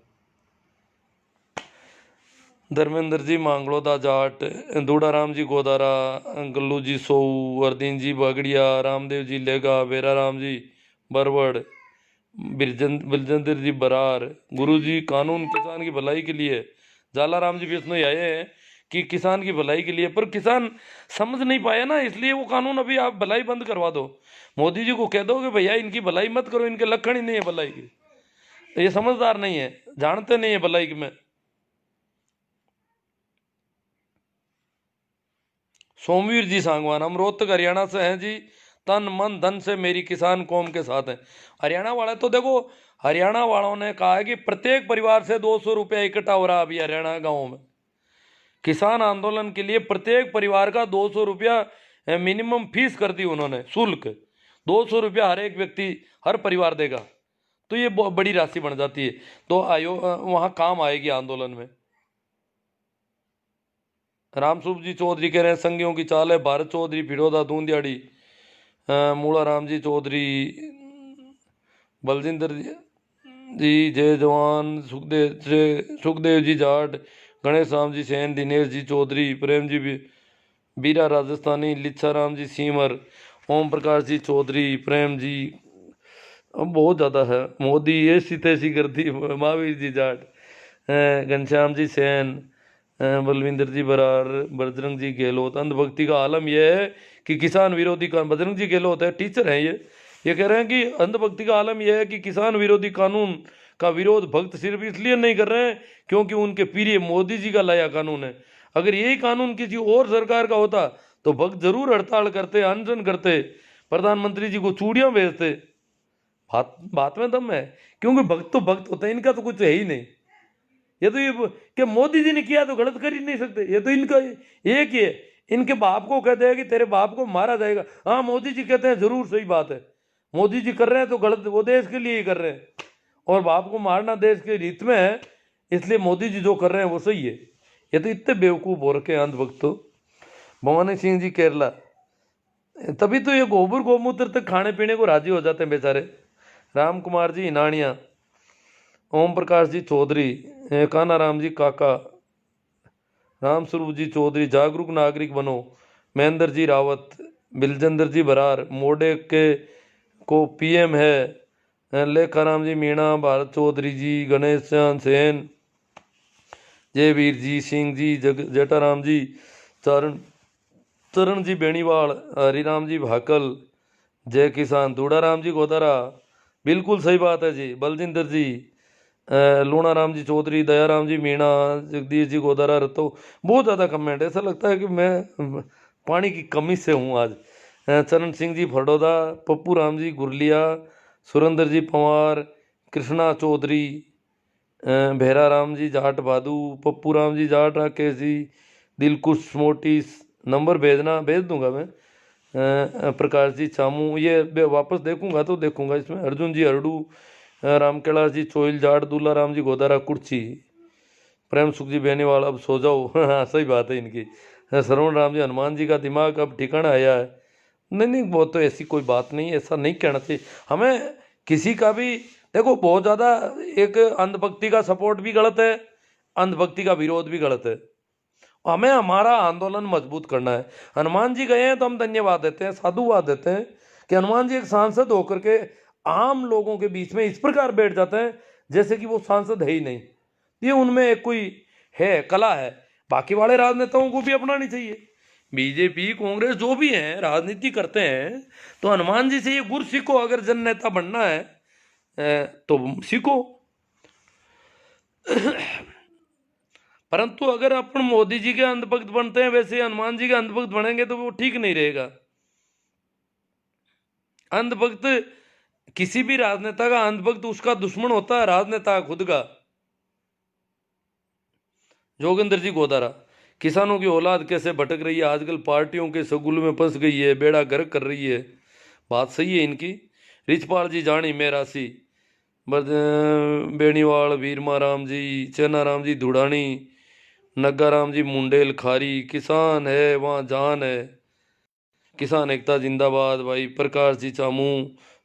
Speaker 1: धर्मेंद्र जी मांगलोदा जाट, दूडाराम जी गोदारा, गल्लू जी सोऊ, वर्दीन जी बागड़िया, रामदेव जी लेगा, बेरा राम जी बरवड़, बिरजेंद्र जी बरार, गुरु जी कानून किसान की भलाई के लिए, जाला राम जी बिश्नोई आए हैं कि किसान की भलाई के लिए, पर किसान समझ नहीं पाया ना, इसलिए वो कानून अभी आप भलाई बंद करवा दो। मोदी जी को कह दो कि भैया इनकी भलाई मत करो, इनके लक्षण ही नहीं है भलाई की, ये समझदार नहीं है, जानते नहीं है भलाई में। सोमवीर जी सांगवान, हम रोहतक हरियाणा से हैं जी, तन मन धन से मेरी किसान कौम के साथ हैं। हरियाणा वाले तो देखो, हरियाणा वालों ने कहा है कि प्रत्येक परिवार से 200 रुपया इकट्ठा हो रहा अभी हरियाणा गाँव में। किसान आंदोलन के लिए प्रत्येक परिवार का 200 रुपया मिनिमम फीस कर दी उन्होंने, शुल्क 200 रुपया हर एक व्यक्ति, हर परिवार देगा, तो ये बहुत बड़ी राशि बन जाती है। तो वहाँ काम आएगी आंदोलन में। रामसूप जी चौधरी कह रहे हैं संघियों की चाल है, भारत चौधरी फिरोदा दूंदियाड़ी, मूला राम जी चौधरी, बलजिंदर जी जय जवान, सुखदेव जी जाट, गणेश राम जी सेन, दिनेश जी चौधरी, प्रेम जी बीरा राजस्थानी, लिच्छा राम जी सीमर, ओम प्रकाश जी चौधरी, प्रेम जी, अब बहुत ज़्यादा है। मोदी ऐसी तैसी करती, महावीर जी जाट, घनश्याम जी सेन, बलविंदर जी बरार, बजरंग जी गहलोत। अंधभक्ति का आलम यह है कि किसान विरोधी कानून, बजरंग जी गहलोत है, टीचर हैं ये कह रहे हैं कि अंधभक्ति का आलम यह है कि किसान विरोधी कानून का विरोध भक्त सिर्फ इसलिए नहीं कर रहे हैं क्योंकि उनके प्रिय मोदी जी का लाया कानून है। अगर यही कानून किसी और सरकार का होता तो भक्त जरूर हड़ताल करते, अनशन करते, प्रधानमंत्री जी को चूड़ियां भेजते। बात में दम है, क्योंकि भक्त तो भक्त होता है, इनका तो कुछ है ही नहीं। ये तो ये कि मोदी जी ने किया तो गलत कर ही नहीं सकते, ये तो इनका एक ही है। इनके बाप को कहते हैं कि तेरे बाप को मारा जाएगा, हाँ मोदी जी कहते हैं जरूर सही बात है, मोदी जी कर रहे हैं तो गलत, वो देश के लिए ही कर रहे हैं, और बाप को मारना देश के हित में है, इसलिए मोदी जी जो कर रहे हैं वो सही है। ये तो इतने बेवकूफ़ हो रखे हैं अंधभक्त। तो भवानी सिंह जी केरला, तभी तो ये गोबर गोमूत्र तक खाने पीने को राजी हो जाते हैं बेचारे। राम कुमार जी हिनानिया, ओम प्रकाश जी चौधरी, काना राम जी काका, राम स्वरूप जी चौधरी, जागरूक नागरिक बनो, महेंद्र जी रावत, बिलजेंद्र जी बरार, मोडे के को पीएम है, लेखाराम जी मीणा, भारत चौधरी जी, गणेश चंद सेन, जयवीर जी सिंह जी, जटाराम जी, चरण जी बेणीवाल, हरिराम जी भाकल, जय किसान, दूडाराम जी गोदारा, बिल्कुल सही बात है जी, बलजिंदर जी, लूणा राम जी चौधरी, दयाराम जी मीणा, जगदीश जी गोदारा रतो। बहुत ज़्यादा कमेंट, ऐसा लगता है कि मैं पानी की कमी से हूँ आज। चरण सिंह जी फडोदा, पप्पू राम जी गुरलिया, सुरेंद्र जी पवार, कृष्णा चौधरी, भेरा राम जी जाट बादू, पप्पू राम जी जाट, राकेश जी, दिलकुश मोटी, नंबर भेजना, भेज दूंगा मैं। प्रकाश जी चामू, ये वापस देखूंगा तो देखूंगा इसमें। अर्जुन जी हरडू, राम कैलाश जी चोइल जाट, दूल्हा राम जी गोदारा कुर्ची, प्रेम सुख जी बेनीवाल अब सो जाओ। हाँ सही बात है इनकी। श्रवण राम जी, हनुमान जी का दिमाग अब ठिकाना आया है। नहीं नहीं, वो तो ऐसी कोई बात नहीं, ऐसा नहीं कहना चाहिए हमें किसी का भी। देखो बहुत ज़्यादा एक अंधभक्ति का सपोर्ट भी गलत है, अंधभक्ति का विरोध भी गलत है। हमें हमारा आंदोलन मजबूत करना है। हनुमान जी गए हैं तो हम धन्यवाद देते हैं, साधुवाद देते हैं कि हनुमान जी एक सांसद होकर के आम लोगों के बीच में इस प्रकार बैठ जाते हैं जैसे कि वो सांसद है ही नहीं। ये उनमें एक कोई है, कला है। बाकी वाले राजनेताओं को भी अपनानी चाहिए। बीजेपी कांग्रेस जो भी हैं राजनीति करते हैं तो हनुमान जी से ये गुर सीखो। अगर जन नेता बनना है तो सीखो। परंतु अगर अपन मोदी जी के अंधभक्त बनते हैं वैसे हनुमान जी के अंधभक्त बनेंगे तो वो ठीक नहीं रहेगा। अंधभक्त किसी भी राजनेता का अंधभक्त उसका दुश्मन होता है राजनेता खुद का। जोगिंदर जी गोदारा, किसानों की औलाद कैसे भटक रही है, आजकल पार्टियों के सगुल में फंस गई है, बेड़ा गर्क कर रही है। बात सही है इनकी। रिचपाल जी जानी मेरासी, बेणीवाल, वीरमा राम जी, चेना राम जी धुड़ानी, नग्गा राम जी मुंडेल खारी, किसान है वहाँ जान है, किसान एकता जिंदाबाद भाई, प्रकाश जी चामू,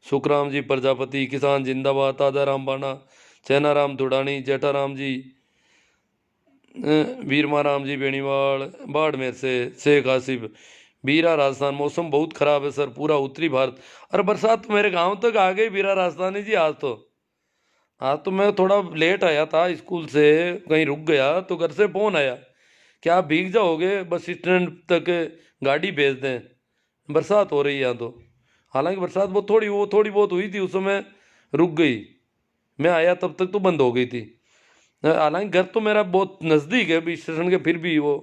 Speaker 1: सुखराम जी प्रजापति, किसान जिंदाबाद, ताजा राम बाना, चैना राम धुड़ानी, जेठाराम जी, वीरमा राम जी बेनीवाल, बाड़मेर से शेख आसिफ, बीरा राजस्थान, मौसम बहुत खराब है सर पूरा उत्तरी भारत। अरे बरसात तो मेरे गांव तक आ गई बीरा राजस्थानी जी। आज तो मैं थोड़ा लेट आया था स्कूल से, कहीं रुक गया तो घर से फोन आया कि आप भीग जाओगे, बस स्टैंड तक गाड़ी भेज दें, बरसात हो रही है यहाँ तो। हालांकि बरसात वो थोड़ी बहुत हुई थी, उस समय रुक गई, मैं आया तब तक तो बंद हो गई थी। हालांकि घर तो मेरा बहुत नज़दीक है भी स्टेशन के, फिर भी वो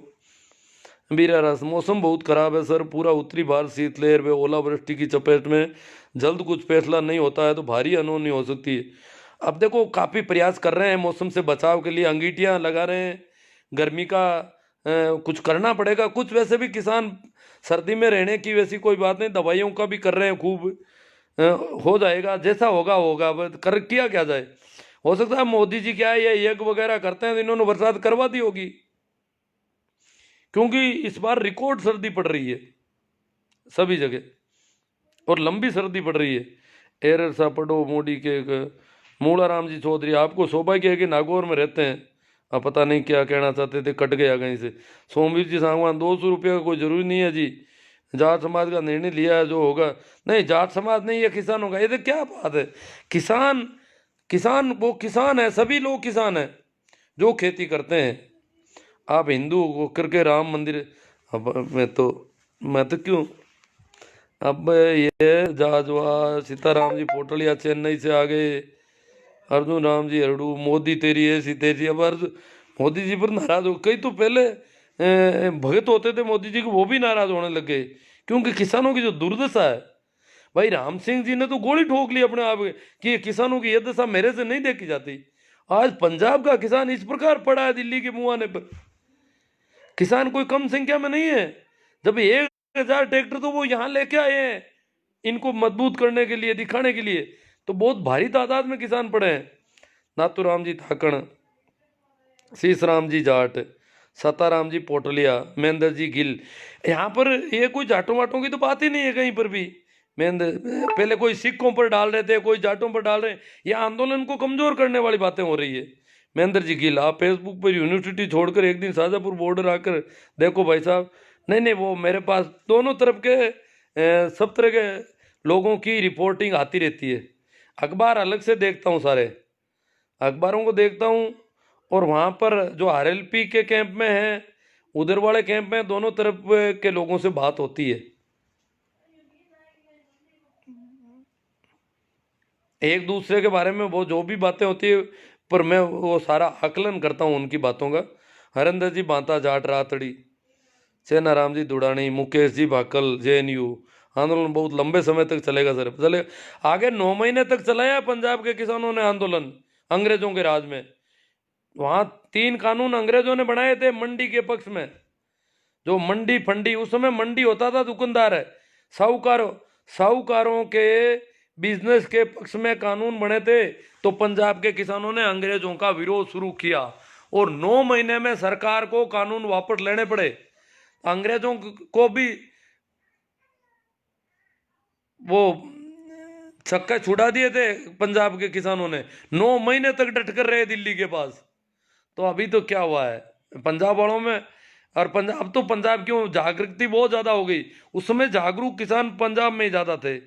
Speaker 1: बीरा रस, मौसम बहुत खराब है सर पूरा उत्तरी भारत शीतलहर व ओलावृष्टि की चपेट में, जल्द कुछ फैसला नहीं होता है तो भारी अनहोनी हो सकती है। अब देखो काफ़ी प्रयास कर रहे हैं मौसम से बचाव के लिए, अंगीठियाँ लगा रहे हैं, गर्मी का कुछ करना पड़ेगा। कुछ वैसे भी किसान सर्दी में रहने की वैसी कोई बात नहीं, दवाइयों का भी कर रहे हैं खूब। अ, हो जाएगा जैसा होगा होगा, बस कर किया क्या जाए। हो सकता है मोदी जी क्या है ये यज्ञ वगैरह करते हैं तो इन्होंने बरसात करवा दी होगी, क्योंकि इस बार रिकॉर्ड सर्दी पड़ रही है सभी जगह और लंबी सर्दी पड़ रही है। एरर सा पढ़ो मोदी के मूला राम जी चौधरी, आपको सौभाग्य है कि नागौर में रहते हैं। अब पता नहीं क्या कहना चाहते थे, कट गया कहीं से। सोमवीर जी सांगवान, 200 रुपये का कोई जरूरी नहीं है जी, जाट समाज का निर्णय लिया है जो होगा। नहीं जाट समाज नहीं है, किसानों का। ये तो क्या बात है, किसान किसान वो किसान है, सभी लोग किसान हैं जो खेती करते हैं। आप हिंदू होकर के राम मंदिर, अब मैं तो क्यों, अब ये जाजवा सीताराम जी पोटलिया चेन्नई से आ गए, अर्जुन राम जी हरडू, मोदी तेरी ऐसी तेरी। अब मोदी जी पर नाराज हो, कई तो पहले भगत होते थे मोदी जी के, वो भी नाराज होने लग गए, क्योंकि किसानों की जो दुर्दशा है। भाई राम सिंह जी ने तो गोली ठोक ली अपने आप कि ये किसानों की ये दशा मेरे से नहीं देखी जाती। आज पंजाब का किसान इस प्रकार पड़ा है दिल्ली के मुंह आने पर। किसान कोई कम संख्या में नहीं है, जब 1,000 ट्रैक्टर तो वो यहाँ लेके आए हैं इनको मजबूत करने के लिए, दिखाने के लिए, तो बहुत भारी तादाद में किसान पड़े हैं। नाथूराम जी थाकण, शीशराम जी जाट, सताराम जी पोटलिया, महेंद्र जी गिल, यहाँ पर ये कोई जाटों वाटों की तो बात ही नहीं है कहीं पर भी। महेंद्र, पहले कोई सिखों पर डाल रहे थे, कोई जाटों पर डाल रहे हैं, ये आंदोलन को कमजोर करने वाली बातें हो रही है। महेंद्र जी गिल, आप फेसबुक पर यूनिवर्सिटी छोड़कर एक दिन शाजापुर बॉर्डर आकर देखो भाई साहब। नहीं नहीं, वो मेरे पास दोनों तरफ के सब तरह के लोगों की रिपोर्टिंग आती रहती है। अखबार अलग से देखता हूँ, सारे अखबारों को देखता हूँ, और वहाँ पर जो आरएलपी के कैंप में है, उधर वाले कैंप में, दोनों तरफ के लोगों से बात होती है। एक दूसरे के बारे में वो जो भी बातें होती है, पर मैं वो सारा आकलन करता हूँ उनकी बातों का। हरिंदर जी बांता जाट रातड़ी, सेना राम जी दुड़ानी, मुकेश जी भाकल जेएनयू, आंदोलन बहुत लंबे समय तक चलेगा सर, चलेगा आगे। 9 महीने तक चलाया पंजाब के किसानों ने आंदोलन अंग्रेजों के राज में। वहां 3 कानून अंग्रेजों ने बनाए थे मंडी के पक्ष में, जो मंडी फंडी, उस समय मंडी होता था दुकानदार है, साहूकारों साहूकारों के बिजनेस के पक्ष में कानून बने थे। तो पंजाब के किसानों ने अंग्रेजों का विरोध शुरू किया और 9 महीने में सरकार को कानून वापस लेने पड़े। अंग्रेजों को भी वो छक्के छुड़ा दिए थे पंजाब के किसानों ने। 9 महीने तक डट कर रहे दिल्ली के पास। तो अभी तो क्या हुआ है पंजाब वालों में, और पंजाब, अब तो पंजाब क्यों जागृति बहुत ज्यादा हो गई, उस समय जागरूक किसान पंजाब में ही ज्यादा थे।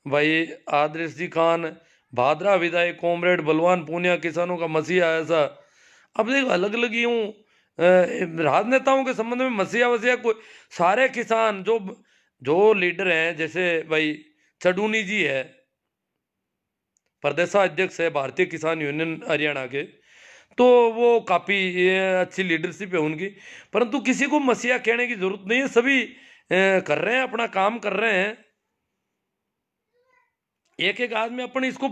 Speaker 1: भाई आदर्श जी खान, भादरा विधायक, कॉमरेड बलवान पूनिया, किसानों का मसीहा ऐसा। अब देख अलग अलग यूं राजनेताओं के संबंध में मसीहा वसीहा कोई, सारे किसान जो जो लीडर हैं, जैसे भाई चडूनी जी है, प्रदेशाध्यक्ष है भारतीय किसान यूनियन हरियाणा के, तो वो काफ़ी अच्छी लीडरशिप है उनकी। परंतु किसी को मसीहा कहने की जरूरत नहीं है, सभी कर रहे हैं अपना काम कर रहे हैं। एक एक आदमी अपने इसको,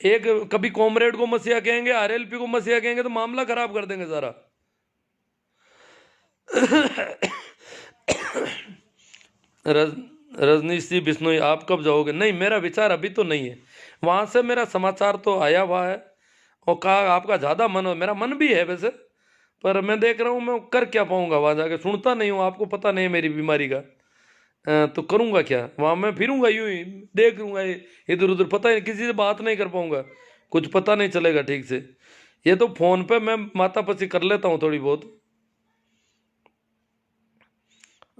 Speaker 1: एक कभी कॉमरेड को मसीहा कहेंगे, आरएलपी को मसीहा कहेंगे तो मामला खराब कर देंगे सारा। रज रजनीश जी बिश्नोई, आप कब जाओगे? नहीं, मेरा विचार अभी तो नहीं है। वहां से मेरा समाचार तो आया हुआ है और कहा आपका ज़्यादा मन हो, मेरा मन भी है वैसे, पर मैं देख रहा हूँ मैं कर क्या पाऊंगा वहां जाके, सुनता नहीं हूँ, आपको पता नहीं है मेरी बीमारी का। तो करूंगा क्या वहां, मैं फिरूंगा यूं ही, देखूंगा इधर उधर, पता ही किसी से बात नहीं कर पाऊंगा, कुछ पता नहीं चलेगा ठीक से। ये तो फोन पे मैं मातापची कर लेता हूँ थोड़ी बहुत,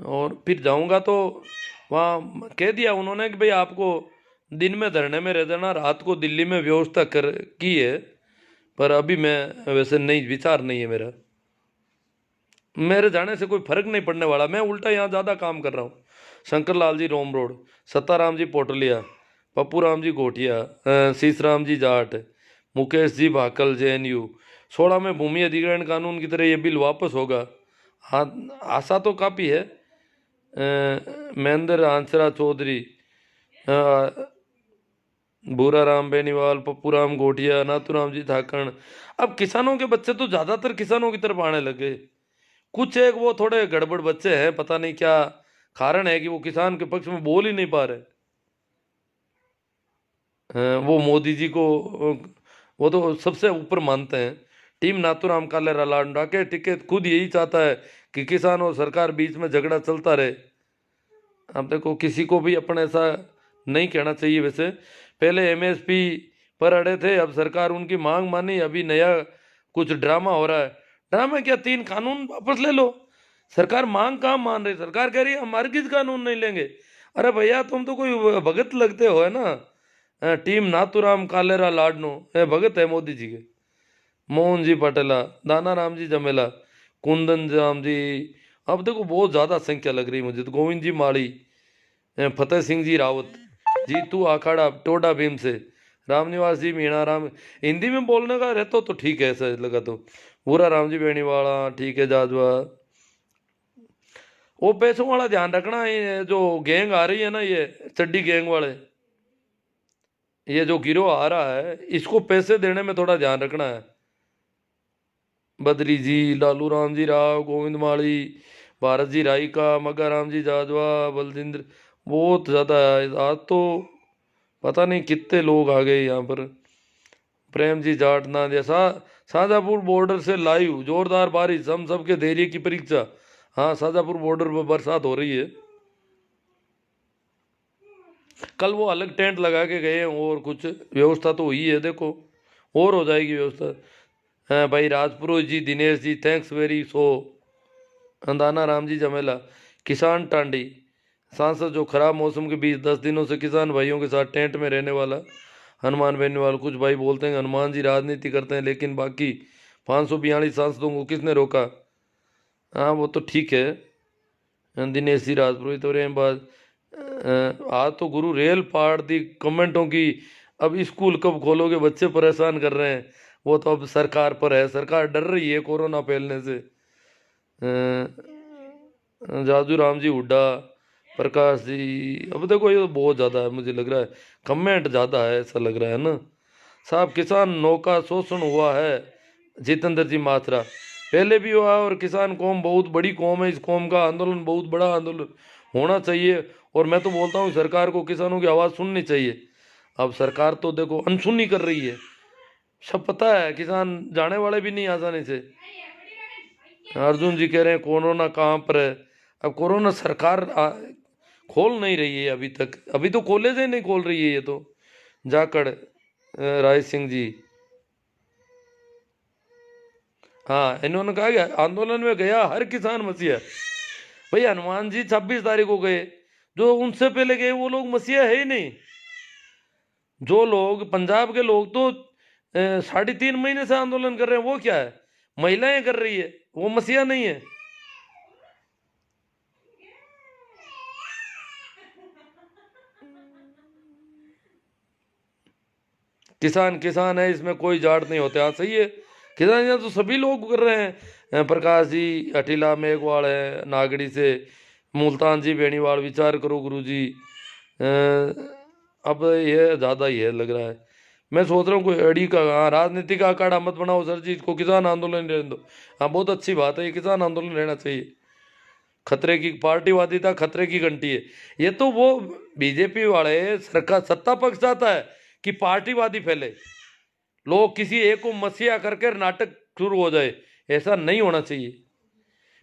Speaker 1: और फिर जाऊंगा तो वहाँ कह दिया उन्होंने कि भाई आपको दिन में धरने में रह जाना, रात को दिल्ली में व्यवस्था कर की है, पर अभी मैं वैसे नहीं, विचार नहीं है मेरा, मेरे जाने से कोई फर्क नहीं पड़ने वाला, मैं उल्टा यहाँ ज़्यादा काम कर रहा हूँ। शंकर लाल जी रोम रोड, सत्ताराम जी पोटलिया, पप्पू राम जी गोटिया, शीशराम जी जाट, मुकेश जी भाकल JNU। 16 में भूमि अधिग्रहण कानून की तरह ये बिल वापस होगा। हाँ, आशा तो काफ़ी है। महेंद्र आंसरा चौधरी, भूरा राम बेनीवाल, पप्पू राम गोटिया, नाथूराम जी थाकण। अब किसानों के बच्चे तो ज़्यादातर किसानों की तरफ आने लगे, कुछ एक वो थोड़े गड़बड़ बच्चे हैं, पता नहीं क्या कारण है कि वो किसान के पक्ष में बोल ही नहीं पा रहे। वो मोदी जी को वो तो सबसे ऊपर मानते हैं। टीम नाथूराम कालेरा लांडा के टिकट खुद यही चाहता है कि किसान और सरकार बीच में झगड़ा चलता रहे। अब देखो किसी को भी अपन ऐसा नहीं कहना चाहिए वैसे, पहले MSP पर अड़े थे, अब सरकार उनकी मांग मानी, अभी नया कुछ ड्रामा हो रहा है। ड्रामा क्या, 3 कानून वापस ले लो। सरकार मांग कहाँ मान रही, सरकार कह रही है हम हरगिज कानून नहीं लेंगे। अरे भैया तुम तो कोई भगत लगते हो है ना। टीम नाथूराम कालेरा लाडनो ये भगत है मोदी जी के। मोहन जी पटेला, दाना राम जी जमेला, कुंदन राम जी, अब देखो बहुत ज़्यादा संख्या लग रही है मुझे तो। गोविंद जी माड़ी, फतेह सिंह जी रावत, जीतू आखाड़ा टोडा भीम से, रामनिवास जी मीणा राम, हिंदी में बोलने का रहता तो ठीक है ऐसा लगा तो। बुरा राम जी बेनीवाला ठीक है, जाजवा। वो पैसों वाला ध्यान रखना, ये जो गैंग आ रही है ना, ये चड्डी गैंग वाले, ये जो गिरोह आ रहा है, इसको पैसे देने में थोड़ा ध्यान रखना है। बद्री जी, लालू राम जी राव, गोविंद माली, भारत जी राई का, मग्गा राम जी जाजवा, बलजिंद्र, बहुत ज़्यादा है आज तो। पता नहीं कितने लोग आ गए यहाँ पर। प्रेम जी जाट ना जैसा, शाहजहाँपुर बॉर्डर से लाइव जोरदार बारिश, हम सबके धैर्य की परीक्षा। हाँ, शाहजहाँपुर बॉर्डर पर बरसात हो रही है। कल वो अलग टेंट लगा के गए हैं, और कुछ व्यवस्था तो हुई है देखो, और हो जाएगी व्यवस्था। हाँ भाई, राजपुरोहित जी, Dinesh ji, thanks very so. अंदाना Ram ji जमेला, किसान टांडी, सांसद जो खराब मौसम के बीच 10 दिनों से किसान भाइयों के साथ टेंट में रहने वाला हनुमान बेनीवाल। कुछ भाई बोलते हैं हनुमान जी राजनीति करते हैं, लेकिन बाकी 542 सांसदों को किसने रोका? हाँ वो तो ठीक है। दिनेश जी राजपुरोहित और बाद आज तो गुरु रेल पाड़ दी कमेंटों की। अब स्कूल कब खोलोगे, बच्चे परेशान कर रहे हैं, वो तो अब सरकार पर है, सरकार डर रही है कोरोना फैलने से। जाजू राम जी हुड्डा, प्रकाश जी, अब देखो ये तो बहुत ज़्यादा है, मुझे लग रहा है कमेंट ज़्यादा है ऐसा लग रहा है ना साहब। किसान नौका शोषण हुआ है, जितेंद्र जी माथुरा, पहले भी हुआ, और किसान कौम बहुत बड़ी कौम है, इस कौम का आंदोलन बहुत बड़ा आंदोलन होना चाहिए। और मैं तो बोलता हूँ सरकार को किसानों की आवाज़ सुननी चाहिए। अब सरकार तो देखो अनसुनी कर रही है, सब पता है, किसान जाने वाले भी नहीं आसानी से। अर्जुन जी कह रहे हैं कोरोना कहाँ पर है? अब कोरोना सरकार खोल नहीं रही है अभी तक, अभी तो कॉलेज ही नहीं खोल रही है ये तो। जाकड़ राय सिंह जी, हाँ इन्होंने कहा कि आंदोलन में गया हर किसान मसीहा। भाई हनुमान जी 26 तारीख को गए, जो उनसे पहले गए वो लोग मसीहा है ही नहीं। जो लोग पंजाब के लोग तो 3.5 महीने से आंदोलन कर रहे हैं, वो क्या है, महिलाएं कर रही है, वो मसीहा नहीं है। किसान किसान है, इसमें कोई जाट नहीं होते। हाँ सही है, किसान यहाँ तो सभी लोग कर रहे हैं। प्रकाश जी अटीला मेघवाल है नागड़ी से, मुल्तान जी बेनीवाल, विचार करो गुरु जी। अब ये ज़्यादा ही है लग रहा है। मैं सोच रहा हूँ कोई अड़ी का, हाँ, राजनीति का अखाड़ा मत बनाओ सर जी, इसको किसान आंदोलन रहने दो। हाँ, बहुत अच्छी बात है, ये किसान आंदोलन रहना चाहिए। खतरे की पार्टीवादिता खतरे की घंटी है। ये तो वो बीजेपी वाले सरकार सत्ता पक्ष चाहता है कि पार्टीवादी फैले, लोग किसी एक को मसीहा करके नाटक शुरू हो जाए। ऐसा नहीं होना चाहिए।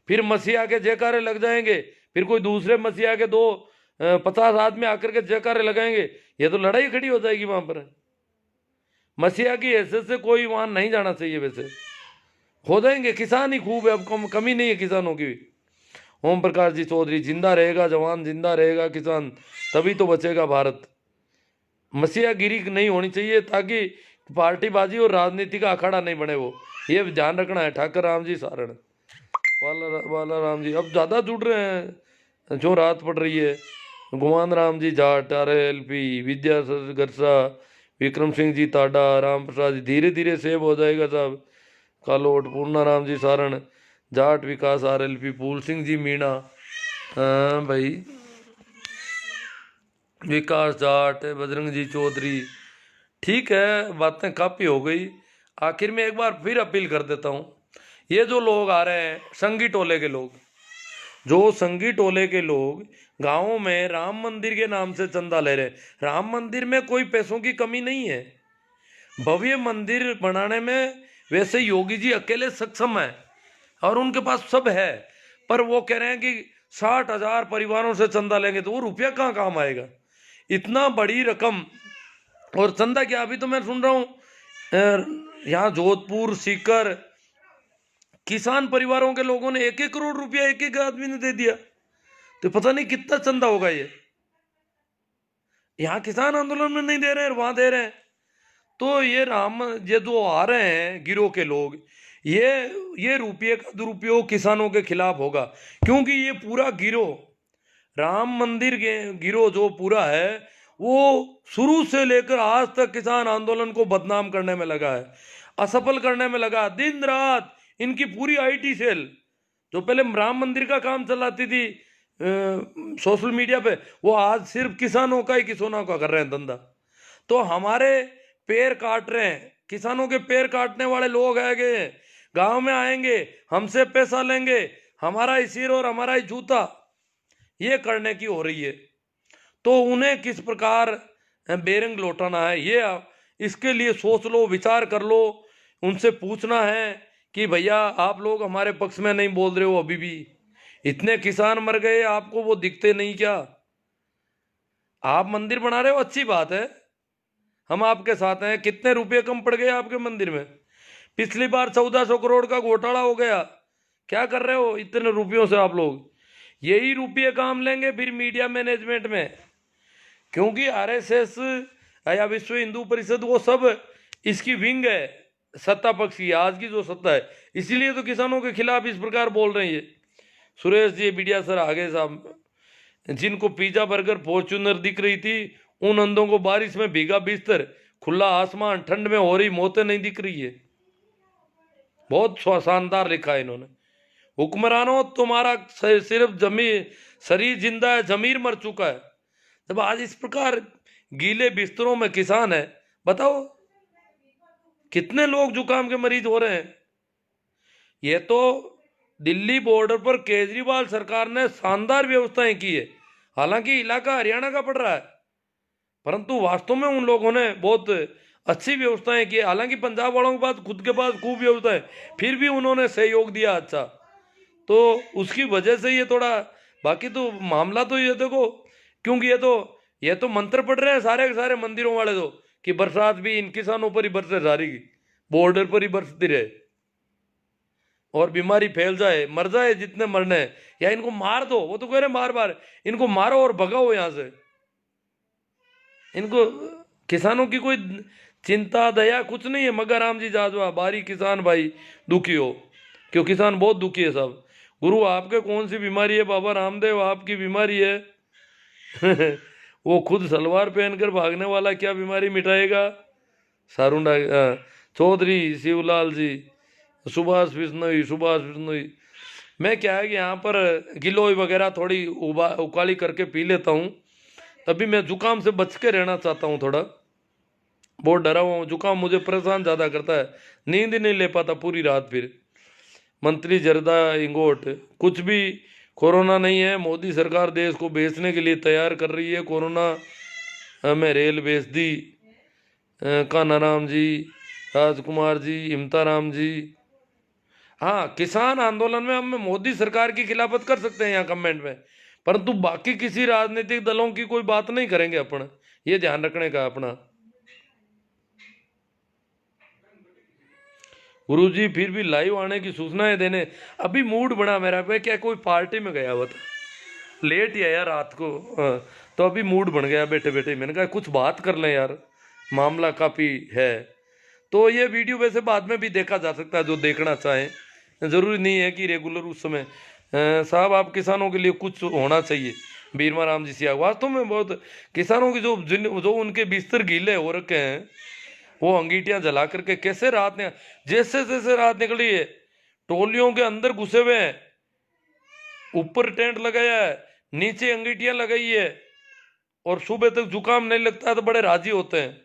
Speaker 1: फिर मसीहा के जयकारे लग जाएंगे, फिर कोई दूसरे मसीहा के 50 आदमी आकर के जयकारे लगाएंगे, ये तो लड़ाई खड़ी हो जाएगी वहां पर। मसीहा की हैसियत से कोई वहां नहीं जाना चाहिए। वैसे हो जाएंगे, किसान ही खूब है, अब कमी नहीं है किसानों की। ओम प्रकाश जी चौधरी, जिंदा रहेगा जवान, जिंदा रहेगा किसान, तभी तो बचेगा भारत। मसीहागिरी नहीं होनी चाहिए, ताकि पार्टीबाजी और राजनीति का अखाड़ा नहीं बने। वो ये ध्यान रखना है। ठाकर राम जी सारण, वाला राम जी अब ज़्यादा जुड़ रहे हैं, जो रात पड़ रही है। गुमान राम जी जाट, RLP, विद्या गरसा, विक्रम सिंह जी ताडा, राम प्रसाद जी, धीरे धीरे सेव हो जाएगा साहब। कालोट, पूर्णा राम जी सारण, जाट विकास RLP, फूल सिंह जी मीणा, हाँ भाई, विकास जाट, बजरंग जी चौधरी। ठीक है, बातें काफ़ी हो गई। आखिर में एक बार फिर अपील कर देता हूँ, ये जो लोग आ रहे हैं संगी टोले के लोग, जो संगी टोले के लोग गांवों में राम मंदिर के नाम से चंदा ले रहे हैं। राम मंदिर में कोई पैसों की कमी नहीं है, भव्य मंदिर बनाने में वैसे योगी जी अकेले सक्षम है और उनके पास सब है। पर वो कह रहे हैं कि 60,000 परिवारों से चंदा लेंगे, तो वो रुपया कहाँ काम आएगा, इतना बड़ी रकम। और चंदा क्या, अभी तो मैं सुन रहा हूँ यहाँ जोधपुर सीकर किसान परिवारों के लोगों ने 1-1 करोड़ रुपया एक एक आदमी ने दे दिया। तो पता नहीं कितना चंदा होगा ये। यहाँ किसान आंदोलन में नहीं दे रहे हैं, वहां दे रहे हैं। तो ये जो आ रहे हैं गिरोह के लोग, ये रुपये का दुरुपयोग किसानों के खिलाफ होगा। क्योंकि ये पूरा गिरोह, राम मंदिर के गिरोह जो पूरा है, वो शुरू से लेकर आज तक किसान आंदोलन को बदनाम करने में लगा है, असफल करने में लगा। दिन रात इनकी पूरी IT सेल, जो पहले राम मंदिर का काम चलाती थी सोशल मीडिया पे, वो आज सिर्फ किसानों का ही, किसानों का कर रहे हैं धंधा। तो हमारे पैर काट रहे हैं, किसानों के पैर काटने वाले लोग आएंगे, गांव में आएंगे, हमसे पैसा लेंगे, हमारा ही सिर और हमारा ही जूता, ये करने की हो रही है। तो उन्हें किस प्रकार बेरंग लौटाना है, ये इसके लिए सोच लो, विचार कर लो। उनसे पूछना है कि भैया आप लोग हमारे पक्ष में नहीं बोल रहे हो, अभी भी इतने किसान मर गए, आपको वो दिखते नहीं क्या? आप मंदिर बना रहे हो, अच्छी बात है, हम आपके साथ हैं। कितने रुपए कम पड़ गए आपके मंदिर में? पिछली बार 1400 करोड़ का घोटाला हो गया। क्या कर रहे हो इतने रुपयों से आप लोग? यही रुपये काम लेंगे फिर मीडिया मैनेजमेंट में, क्योंकि RSS या विश्व हिंदू परिषद वो सब इसकी विंग है, सत्ता पक्ष की, आज की जो सत्ता है। इसीलिए तो किसानों के खिलाफ इस प्रकार बोल रहे हैं ये। सुरेश जी बिडिया सर आगे साहब, जिनको पिज्जा बर्गर फॉर्च्यूनर दिख रही थी, उन अंधों को बारिश में भीगा बिस्तर, खुला आसमान, ठंड में हो रही मौतें नहीं दिख रही है। बहुत शानदार लिखा है इन्होंने। हुक्मरानों तुम्हारा सिर्फ जमीर, शरीर जिंदा है, जमीर मर चुका है। जब आज इस प्रकार गीले बिस्तरों में किसान है, बताओ कितने लोग जुकाम के मरीज हो रहे हैं। ये तो दिल्ली बॉर्डर पर केजरीवाल सरकार ने शानदार व्यवस्थाएं की है, हालांकि इलाका हरियाणा का पड़ रहा है, परंतु वास्तव में उन लोगों ने बहुत अच्छी व्यवस्थाएं की है। हालांकि पंजाब वालों के पास खुद के पास खूब व्यवस्था है, फिर भी उन्होंने सहयोग दिया अच्छा, तो उसकी वजह से ये थोड़ा, बाकी तो मामला तो ये देखो, क्योंकि ये तो मंत्र पढ़ रहे हैं सारे के सारे मंदिरों वाले, तो कि बरसात भी इन किसानों पर ही बरसे, सारी की बॉर्डर पर ही बरसती रहे और बीमारी फैल जाए, मर जाए जितने मरने हैं, या इनको मार दो। वो तो कह रहे मार मार, इनको मारो और भगाओ यहां से। इनको किसानों की कोई चिंता दया कुछ नहीं है। मगर राम जी जाजवा, बारी किसान भाई दुखी हो, क्यों किसान बहुत दुखी है सब। गुरु आपके कौन सी बीमारी है? बाबा रामदेव आपकी बीमारी है वो खुद सलवार पहनकर भागने वाला क्या बीमारी मिटाएगा? सारुंडा चौधरी, शिवलाल जी, सुभाष बिश्नोई। मैं क्या है कि यहाँ पर गिलोय वगैरह थोड़ी उकाली करके पी लेता हूँ, तभी मैं जुकाम से बच के रहना चाहता हूँ, थोड़ा बहुत डरा हुआ हूँ। जुकाम मुझे परेशान ज़्यादा करता है, नींद ही नहीं ले पाता पूरी रात। फिर मंत्री जरदा इंगोट, कुछ भी कोरोना नहीं है, मोदी सरकार देश को बेचने के लिए तैयार कर रही है। कोरोना में रेल बेच दी। कानाराम जी, राजकुमार जी, इमताराम जी। हाँ, किसान आंदोलन में हम मोदी सरकार की खिलाफत कर सकते हैं यहाँ कमेंट में, परंतु बाकी किसी राजनीतिक दलों की कोई बात नहीं करेंगे अपन, ये ध्यान रखने का अपना। गुरुजी फिर भी लाइव आने की सूचनाएं देने, अभी मूड बना मेरा पे, क्या कोई पार्टी में गया हुआ था, लेट ही आया रात को। तो अभी मूड बन गया बैठे बैठे, मैंने कहा कुछ बात कर लें यार, मामला काफ़ी है। तो ये वीडियो वैसे बाद में भी देखा जा सकता है, जो देखना चाहें, ज़रूरी नहीं है कि रेगुलर उस समय। साहब आप किसानों के लिए कुछ होना चाहिए। बीरमा राम जी सिया, वास्तव में बहुत किसानों की जो उनके बिस्तर गीले हो रखे हैं, वो अंगीठियां जला करके कैसे रात ने, जैसे जैसे रात निकली है टोलियों के अंदर घुसे हुए हैं, ऊपर टेंट लगाया है, नीचे अंगीठियां लगाई है, और सुबह तक जुकाम नहीं लगता है तो बड़े राजी होते हैं।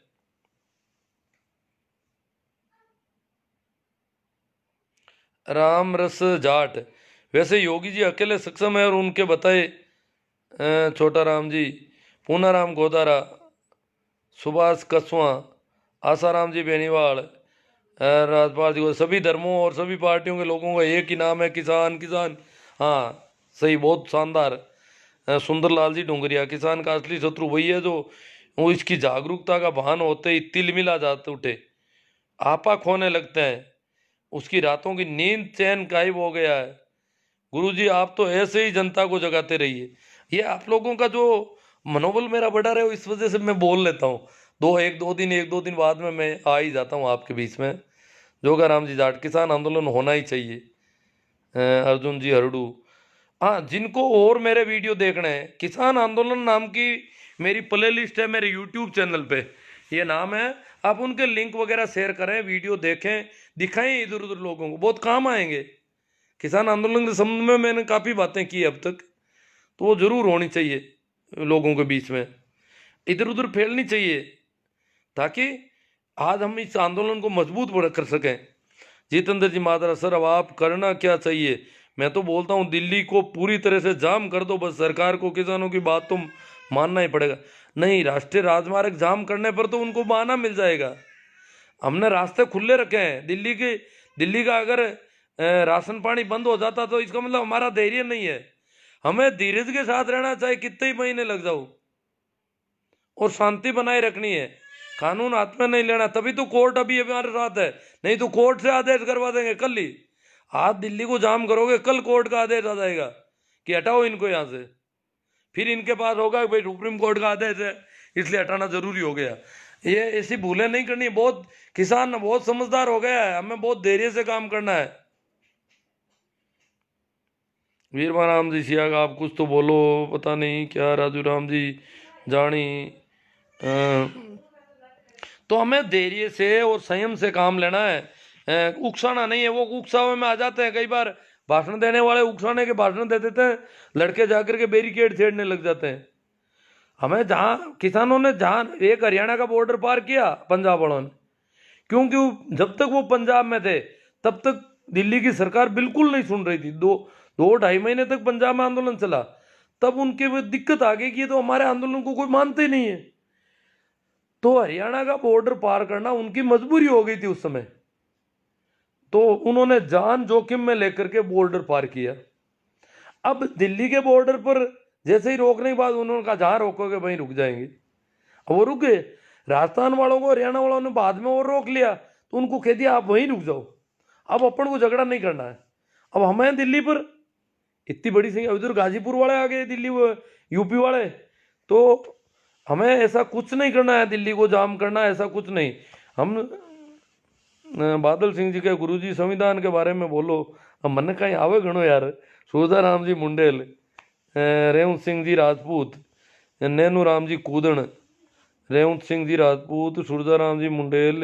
Speaker 1: राम रस जाट, वैसे योगी जी अकेले सक्षम है और उनके बताए छोटा राम जी, पूनाराम गोदारा, सुभाष कसवा, आसाराम जी बेनीवाल, राजपाल जी को, सभी धर्मों और सभी पार्टियों के लोगों का एक ही नाम है, किसान किसान। हाँ सही, बहुत शानदार। सुंदरलाल जी डोंगरिया, किसान का असली शत्रु वही है जो वो इसकी जागरूकता का भान होते ही तिल मिला जाते उठे, आपा खोने लगते हैं, उसकी रातों की नींद चैन गायब हो गया है। गुरुजी आप तो ऐसे ही जनता को जगाते रहिए। ये आप लोगों का जो मनोबल मेरा बढ़ा रहे हो, इस वजह से मैं बोल लेता हूँ। एक दो दिन बाद में मैं आ ही जाता हूँ आपके बीच में। जोगाराम जी जाट, किसान आंदोलन होना ही चाहिए। अर्जुन जी हरडू, हाँ जिनको और मेरे वीडियो देखने हैं, किसान आंदोलन नाम की मेरी प्ले लिस्ट है मेरे यूट्यूब चैनल पे, ये नाम है। आप उनके लिंक वगैरह शेयर करें, वीडियो देखें, दिखाएं इधर उधर लोगों को, बहुत काम आएंगे। किसान आंदोलन के संबंध में मैंने काफ़ी बातें की अब तक, तो वो जरूर होनी चाहिए लोगों के बीच में, इधर उधर फैलनी चाहिए, ताकि आज हम इस आंदोलन को मजबूत कर सकें। जितेंद्र जी मादरा, सर अब आप करना क्या चाहिए? मैं तो बोलता हूँ दिल्ली को पूरी तरह से जाम कर दो, बस सरकार को किसानों की बात तो मानना ही पड़ेगा। नहीं, राष्ट्रीय राजमार्ग जाम करने पर तो उनको बहाना मिल जाएगा। हमने रास्ते खुले रखे हैं। दिल्ली का अगर राशन पानी बंद हो जाता तो इसका मतलब हमारा धैर्य नहीं है। हमें धीरज के साथ रहना, चाहे कितने ही महीने लग जाओ, और शांति बनाए रखनी है, कानून हाथ में नहीं लेना। तभी तो कोर्ट अभी हमारे साथ है, नहीं तो कोर्ट से आदेश करवा देंगे कल ही। आज दिल्ली को जाम करोगे, कल कोर्ट का आदेश आ जाएगा कि हटाओ इनको यहाँ से। फिर इनके पास होगा भाई सुप्रीम कोर्ट का आदेश है इसलिए हटाना जरूरी हो गया। ये ऐसी भूलें नहीं करनी। बहुत किसान बहुत समझदार हो गया है, हमें बहुत धैर्य से काम करना है। वीरमा राम जी सियाग, आप कुछ तो बोलो, पता नहीं क्या राजू राम जी जानी। तो हमें धैर्य से और संयम से काम लेना है, उकसाना नहीं है। वो उकसावे में आ जाते हैं कई बार, भाषण देने वाले उकसाने के भाषण दे देते हैं, लड़के जाकर के बैरिकेड छेड़ने लग जाते हैं। हमें जहाँ किसानों ने जहाँ एक हरियाणा का बॉर्डर पार किया पंजाब वालों ने, क्योंकि जब तक वो पंजाब में थे तब तक दिल्ली की सरकार बिल्कुल नहीं सुन रही थी। दो ढाई महीने तक पंजाब में आंदोलन चला, तब उनके वो दिक्कत आ गई कि ये तो हमारे आंदोलन को कोई मानते ही नहीं है। तो हरियाणा का बॉर्डर पार करना उनकी मजबूरी हो गई थी उस समय, तो उन्होंने जान जोखिम में लेकर के बॉर्डर पार किया। अब दिल्ली के बॉर्डर पर जैसे ही रोकने के बाद उन्होंने कहा जहां रोकोगे वहीं रुक जाएंगे। अब वो रुक गए। राजस्थान वालों को हरियाणा वालों ने बाद में और रोक लिया, तो उनको कह दिया आप वहीं रुक जाओ, अब अपन को झगड़ा नहीं करना है। अब हमें दिल्ली पर इतनी बड़ी संख्या, उधर गाजीपुर वाले आ गए, दिल्ली यूपी वाले, तो हमें ऐसा कुछ नहीं करना है, दिल्ली को जाम करना है, ऐसा कुछ नहीं। हम बादल सिंह जी के गुरुजी संविधान के बारे में बोलो, अब मन कहीं आवे घणो यार। सूरदास राम जी मुंडेल, रेवंत सिंह जी राजपूत, नैनू राम जी कूदन, रेवंत सिंह जी राजपूत, सूरदास राम जी मुंडेल,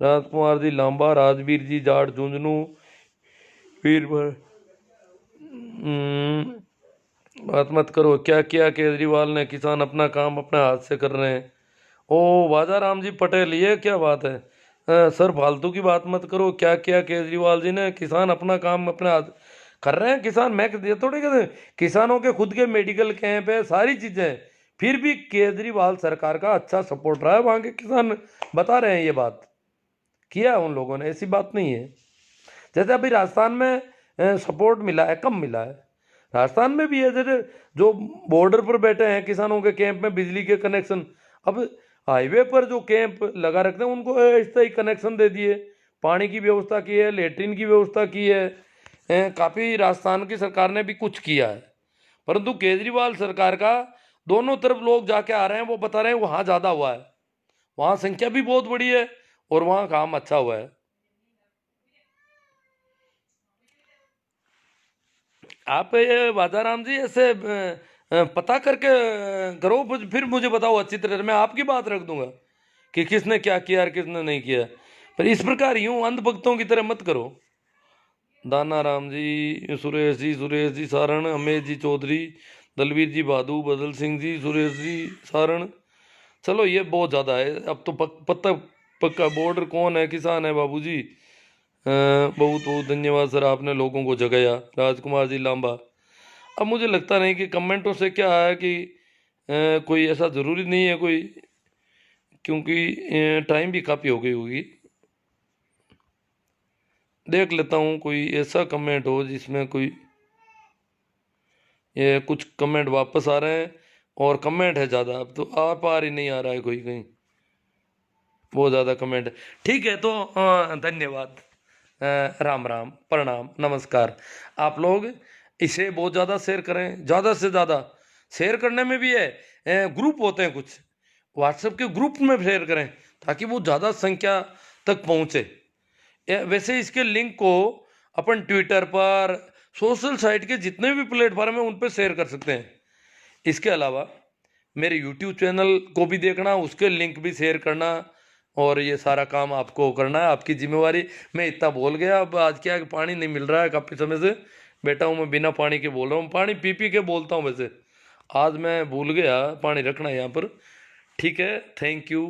Speaker 1: राजकुमार जी लांबा, राजवीर जी जाट झुंझुनू, वीर बात मत करो, क्या किया केजरीवाल ने, किसान अपना काम अपने हाथ से कर रहे हैं। ओ वाजा राम जी पटेल, ये क्या बात है? सर फालतू की बात मत करो, क्या किया केजरीवाल जी ने, किसान अपना काम अपने हाथ कर रहे हैं। किसान, मैं ये थोड़ी कहते, किसानों के खुद के मेडिकल कैंप है, सारी चीजें हैं, फिर भी केजरीवाल सरकार का अच्छा सपोर्ट रहा है, वहां के किसान बता रहे हैं ये बात, किया है उन लोगों ने, ऐसी बात नहीं है। जैसे अभी राजस्थान में सपोर्ट मिला है, कम मिला है, राजस्थान में भी है। जैसे जो बॉर्डर पर बैठे हैं किसानों के कैंप में बिजली के कनेक्शन, अब हाईवे पर जो कैंप लगा रखते हैं उनको इस तरह कनेक्शन दे दिए, पानी की व्यवस्था की है, लेटरिन की व्यवस्था की है। काफ़ी राजस्थान की सरकार ने भी कुछ किया है, परंतु केजरीवाल सरकार का दोनों तरफ लोग जाके आ रहे हैं, वो बता रहे हैं वहाँ ज़्यादा हुआ है, वहाँ संख्या भी बहुत बड़ी है और वहाँ काम अच्छा हुआ है। आप ये वादाराम जी ऐसे पता करके करो, फिर मुझे बताओ अच्छी तरह से, मैं आपकी बात रख दूंगा कि किसने क्या किया और किसने नहीं किया। पर इस प्रकार यूं अंधभक्तों की तरह मत करो। दाना राम जी, सुरेश जी सारण, अमेश जी चौधरी, दलवीर जी बादू, बदल सिंह जी, सुरेश जी सारण। चलो ये बहुत ज़्यादा है, अब तो पत्ता पक्का बॉर्डर कौन है, किसान है बाबूजी। बहुत बहुत धन्यवाद सर, आपने लोगों को जगाया। राजकुमार जी लांबा। अब मुझे लगता नहीं कि कमेंटों से क्या है कि कोई ऐसा ज़रूरी नहीं है कोई, क्योंकि टाइम भी काफ़ी हो गई होगी। देख लेता हूँ कोई ऐसा कमेंट हो जिसमें कोई, ये कुछ कमेंट वापस आ रहे हैं और कमेंट है ज़्यादा, अब तो आ पार ही नहीं आ रहा है कोई कहीं, बहुत ज़्यादा कमेंट है। ठीक है, तो धन्यवाद, राम राम, प्रणाम, नमस्कार। आप लोग इसे बहुत ज़्यादा शेयर करें, ज़्यादा से ज़्यादा। शेयर करने में भी है, ग्रुप होते हैं कुछ, व्हाट्सएप के ग्रुप में शेयर करें ताकि वो ज़्यादा संख्या तक पहुँचे। वैसे इसके लिंक को अपन ट्विटर पर, सोशल साइट के जितने भी प्लेटफॉर्म है उन पर शेयर कर सकते हैं। इसके अलावा मेरे यूट्यूब चैनल को भी देखना, उसके लिंक भी शेयर करना, और ये सारा काम आपको करना है, आपकी जिम्मेवारी। मैं इतना बोल गया, अब आज क्या है कि पानी नहीं मिल रहा है काफ़ी समय से, बैठा हूँ मैं बिना पानी के बोल रहा हूँ, पानी पी पी के बोलता हूँ। वैसे आज मैं भूल गया पानी रखना यहाँ पर। ठीक है, थैंक यू।